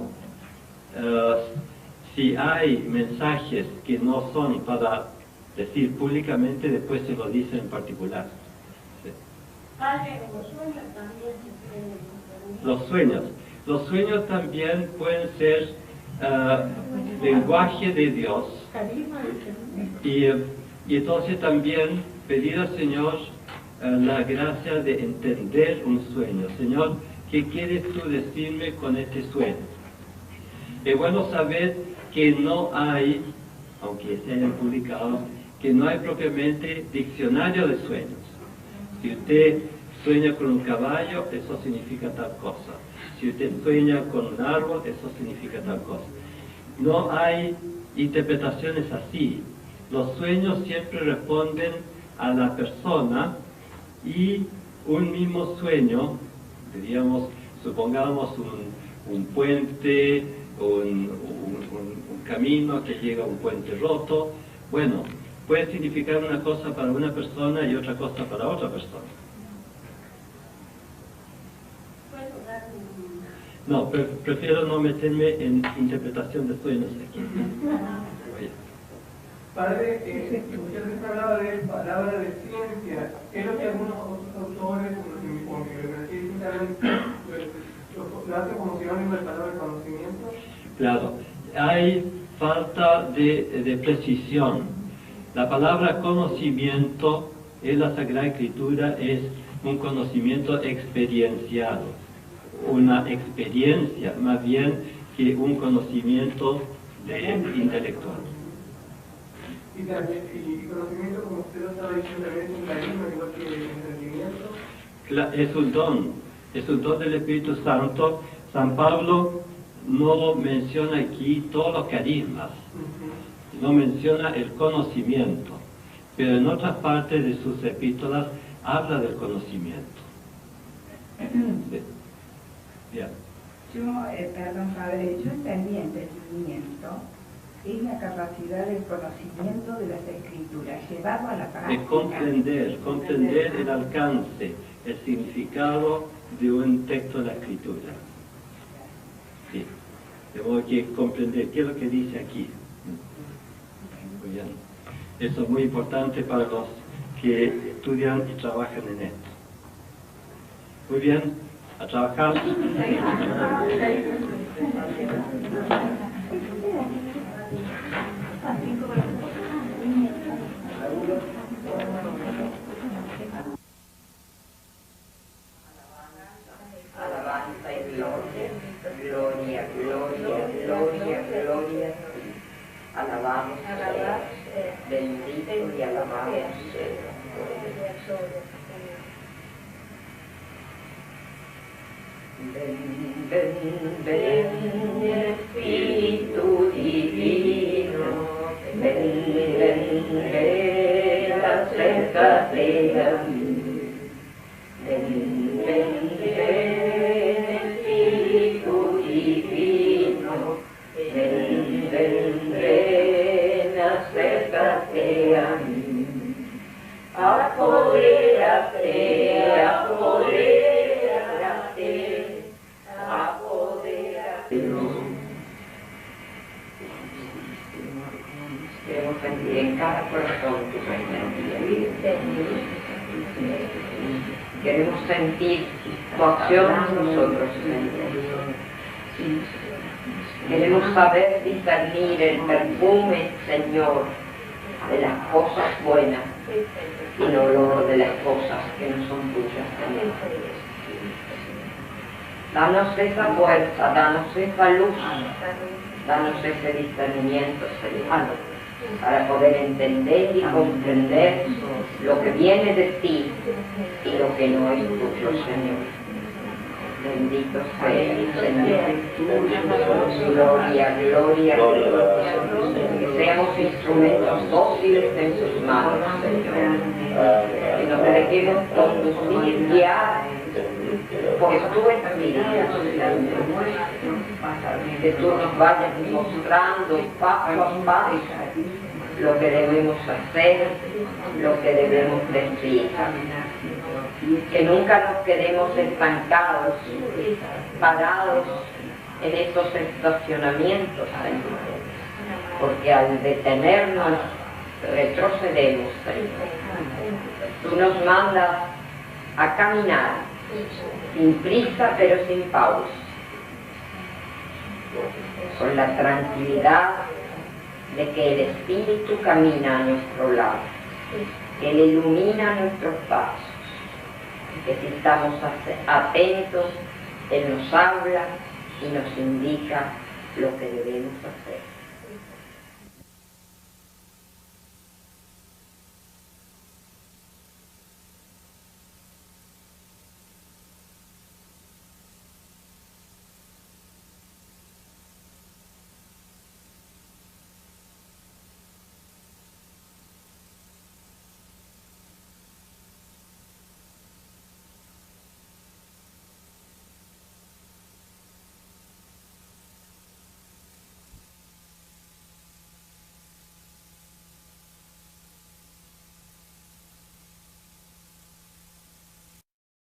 Si hay mensajes que no son para decir públicamente, después se lo dice en particular. ¿Sí? Padre, los sueños también Los sueños. Los sueños también pueden ser lenguaje de Dios. Y entonces también pedir al Señor la gracia de entender un sueño. Señor, ¿qué quieres tú decirme con este sueño? Es bueno saber que no hay, aunque se hayan publicado, que no hay propiamente diccionario de sueños. Si usted sueña con un caballo, eso significa tal cosa. Si usted sueña con un árbol, eso significa tal cosa. No hay interpretaciones así. Los sueños siempre responden a la persona, y un mismo sueño, diríamos, supongamos un puente, un camino que llega a un puente roto, bueno, puede significar una cosa para una persona y otra cosa para otra persona. No, prefiero no meterme en interpretación de sueños aquí. Padre, usted hablaba de palabra de ciencia. Es lo que algunos autores, como lo hacen como sinónimo de palabra de conocimiento. Claro, hay falta de precisión. La palabra conocimiento en la Sagrada Escritura es un conocimiento experienciado, una experiencia más bien que un conocimiento intelectual. Y conocimiento, como usted lo estaba diciendo, es un carisma, igual que el entendimiento. Es un don del Espíritu Santo. San Pablo no menciona aquí todos los carismas, no menciona el conocimiento, pero en otras partes de sus epístolas habla del conocimiento. Sí. Bien. Perdón, padre, yo entendí entendimiento es la capacidad del conocimiento de las escrituras, llevado a la práctica. De comprender el alcance, el significado de un texto de la escritura. Sí. Tengo que comprender qué es lo que dice aquí. Muy bien. Eso es muy importante para los que estudian y trabajan en esto. Muy bien, a trabajar. Alabanza y gloria, gloria, gloria, gloria, gloria. Alabamos, bendito y alabamos. Ven, ven, ven, Espíritu Divino, ven, ven, ven, acércate a mí. Ven, ven, ven, Espíritu Divino, ven, ven, ven, acércate a mí. Apodérate, apodérate, apodérate. Queremos sentir en cada corazón tu presencia. Queremos sentir tu acción en nosotros, Señor. Queremos saber discernir el perfume, Señor, de las cosas buenas y el olor de las cosas que no son tuyas, Señor. Danos esa fuerza, danos esa luz, danos ese discernimiento, Señor, para poder entender y comprender lo que viene de ti y lo que no es tuyo, Señor. Bendito sea, Señor. Gloria, gloria, gloria. Que seamos instrumentos dóciles en sus manos, Señor. Que nos dejemos conducir, guiar por tu Espíritu, Señor. Que tú nos vayas mostrando paso a paso lo que debemos hacer, lo que debemos decir. Que nunca nos quedemos estancados, parados en esos estacionamientos, Señor. Porque al detenernos, retrocedemos, Señor. Tú nos mandas a caminar, sin prisa pero sin pausa, con la tranquilidad de que el Espíritu camina a nuestro lado, que Él ilumina nuestros pasos, que si estamos atentos, Él nos habla y nos indica lo que debemos hacer.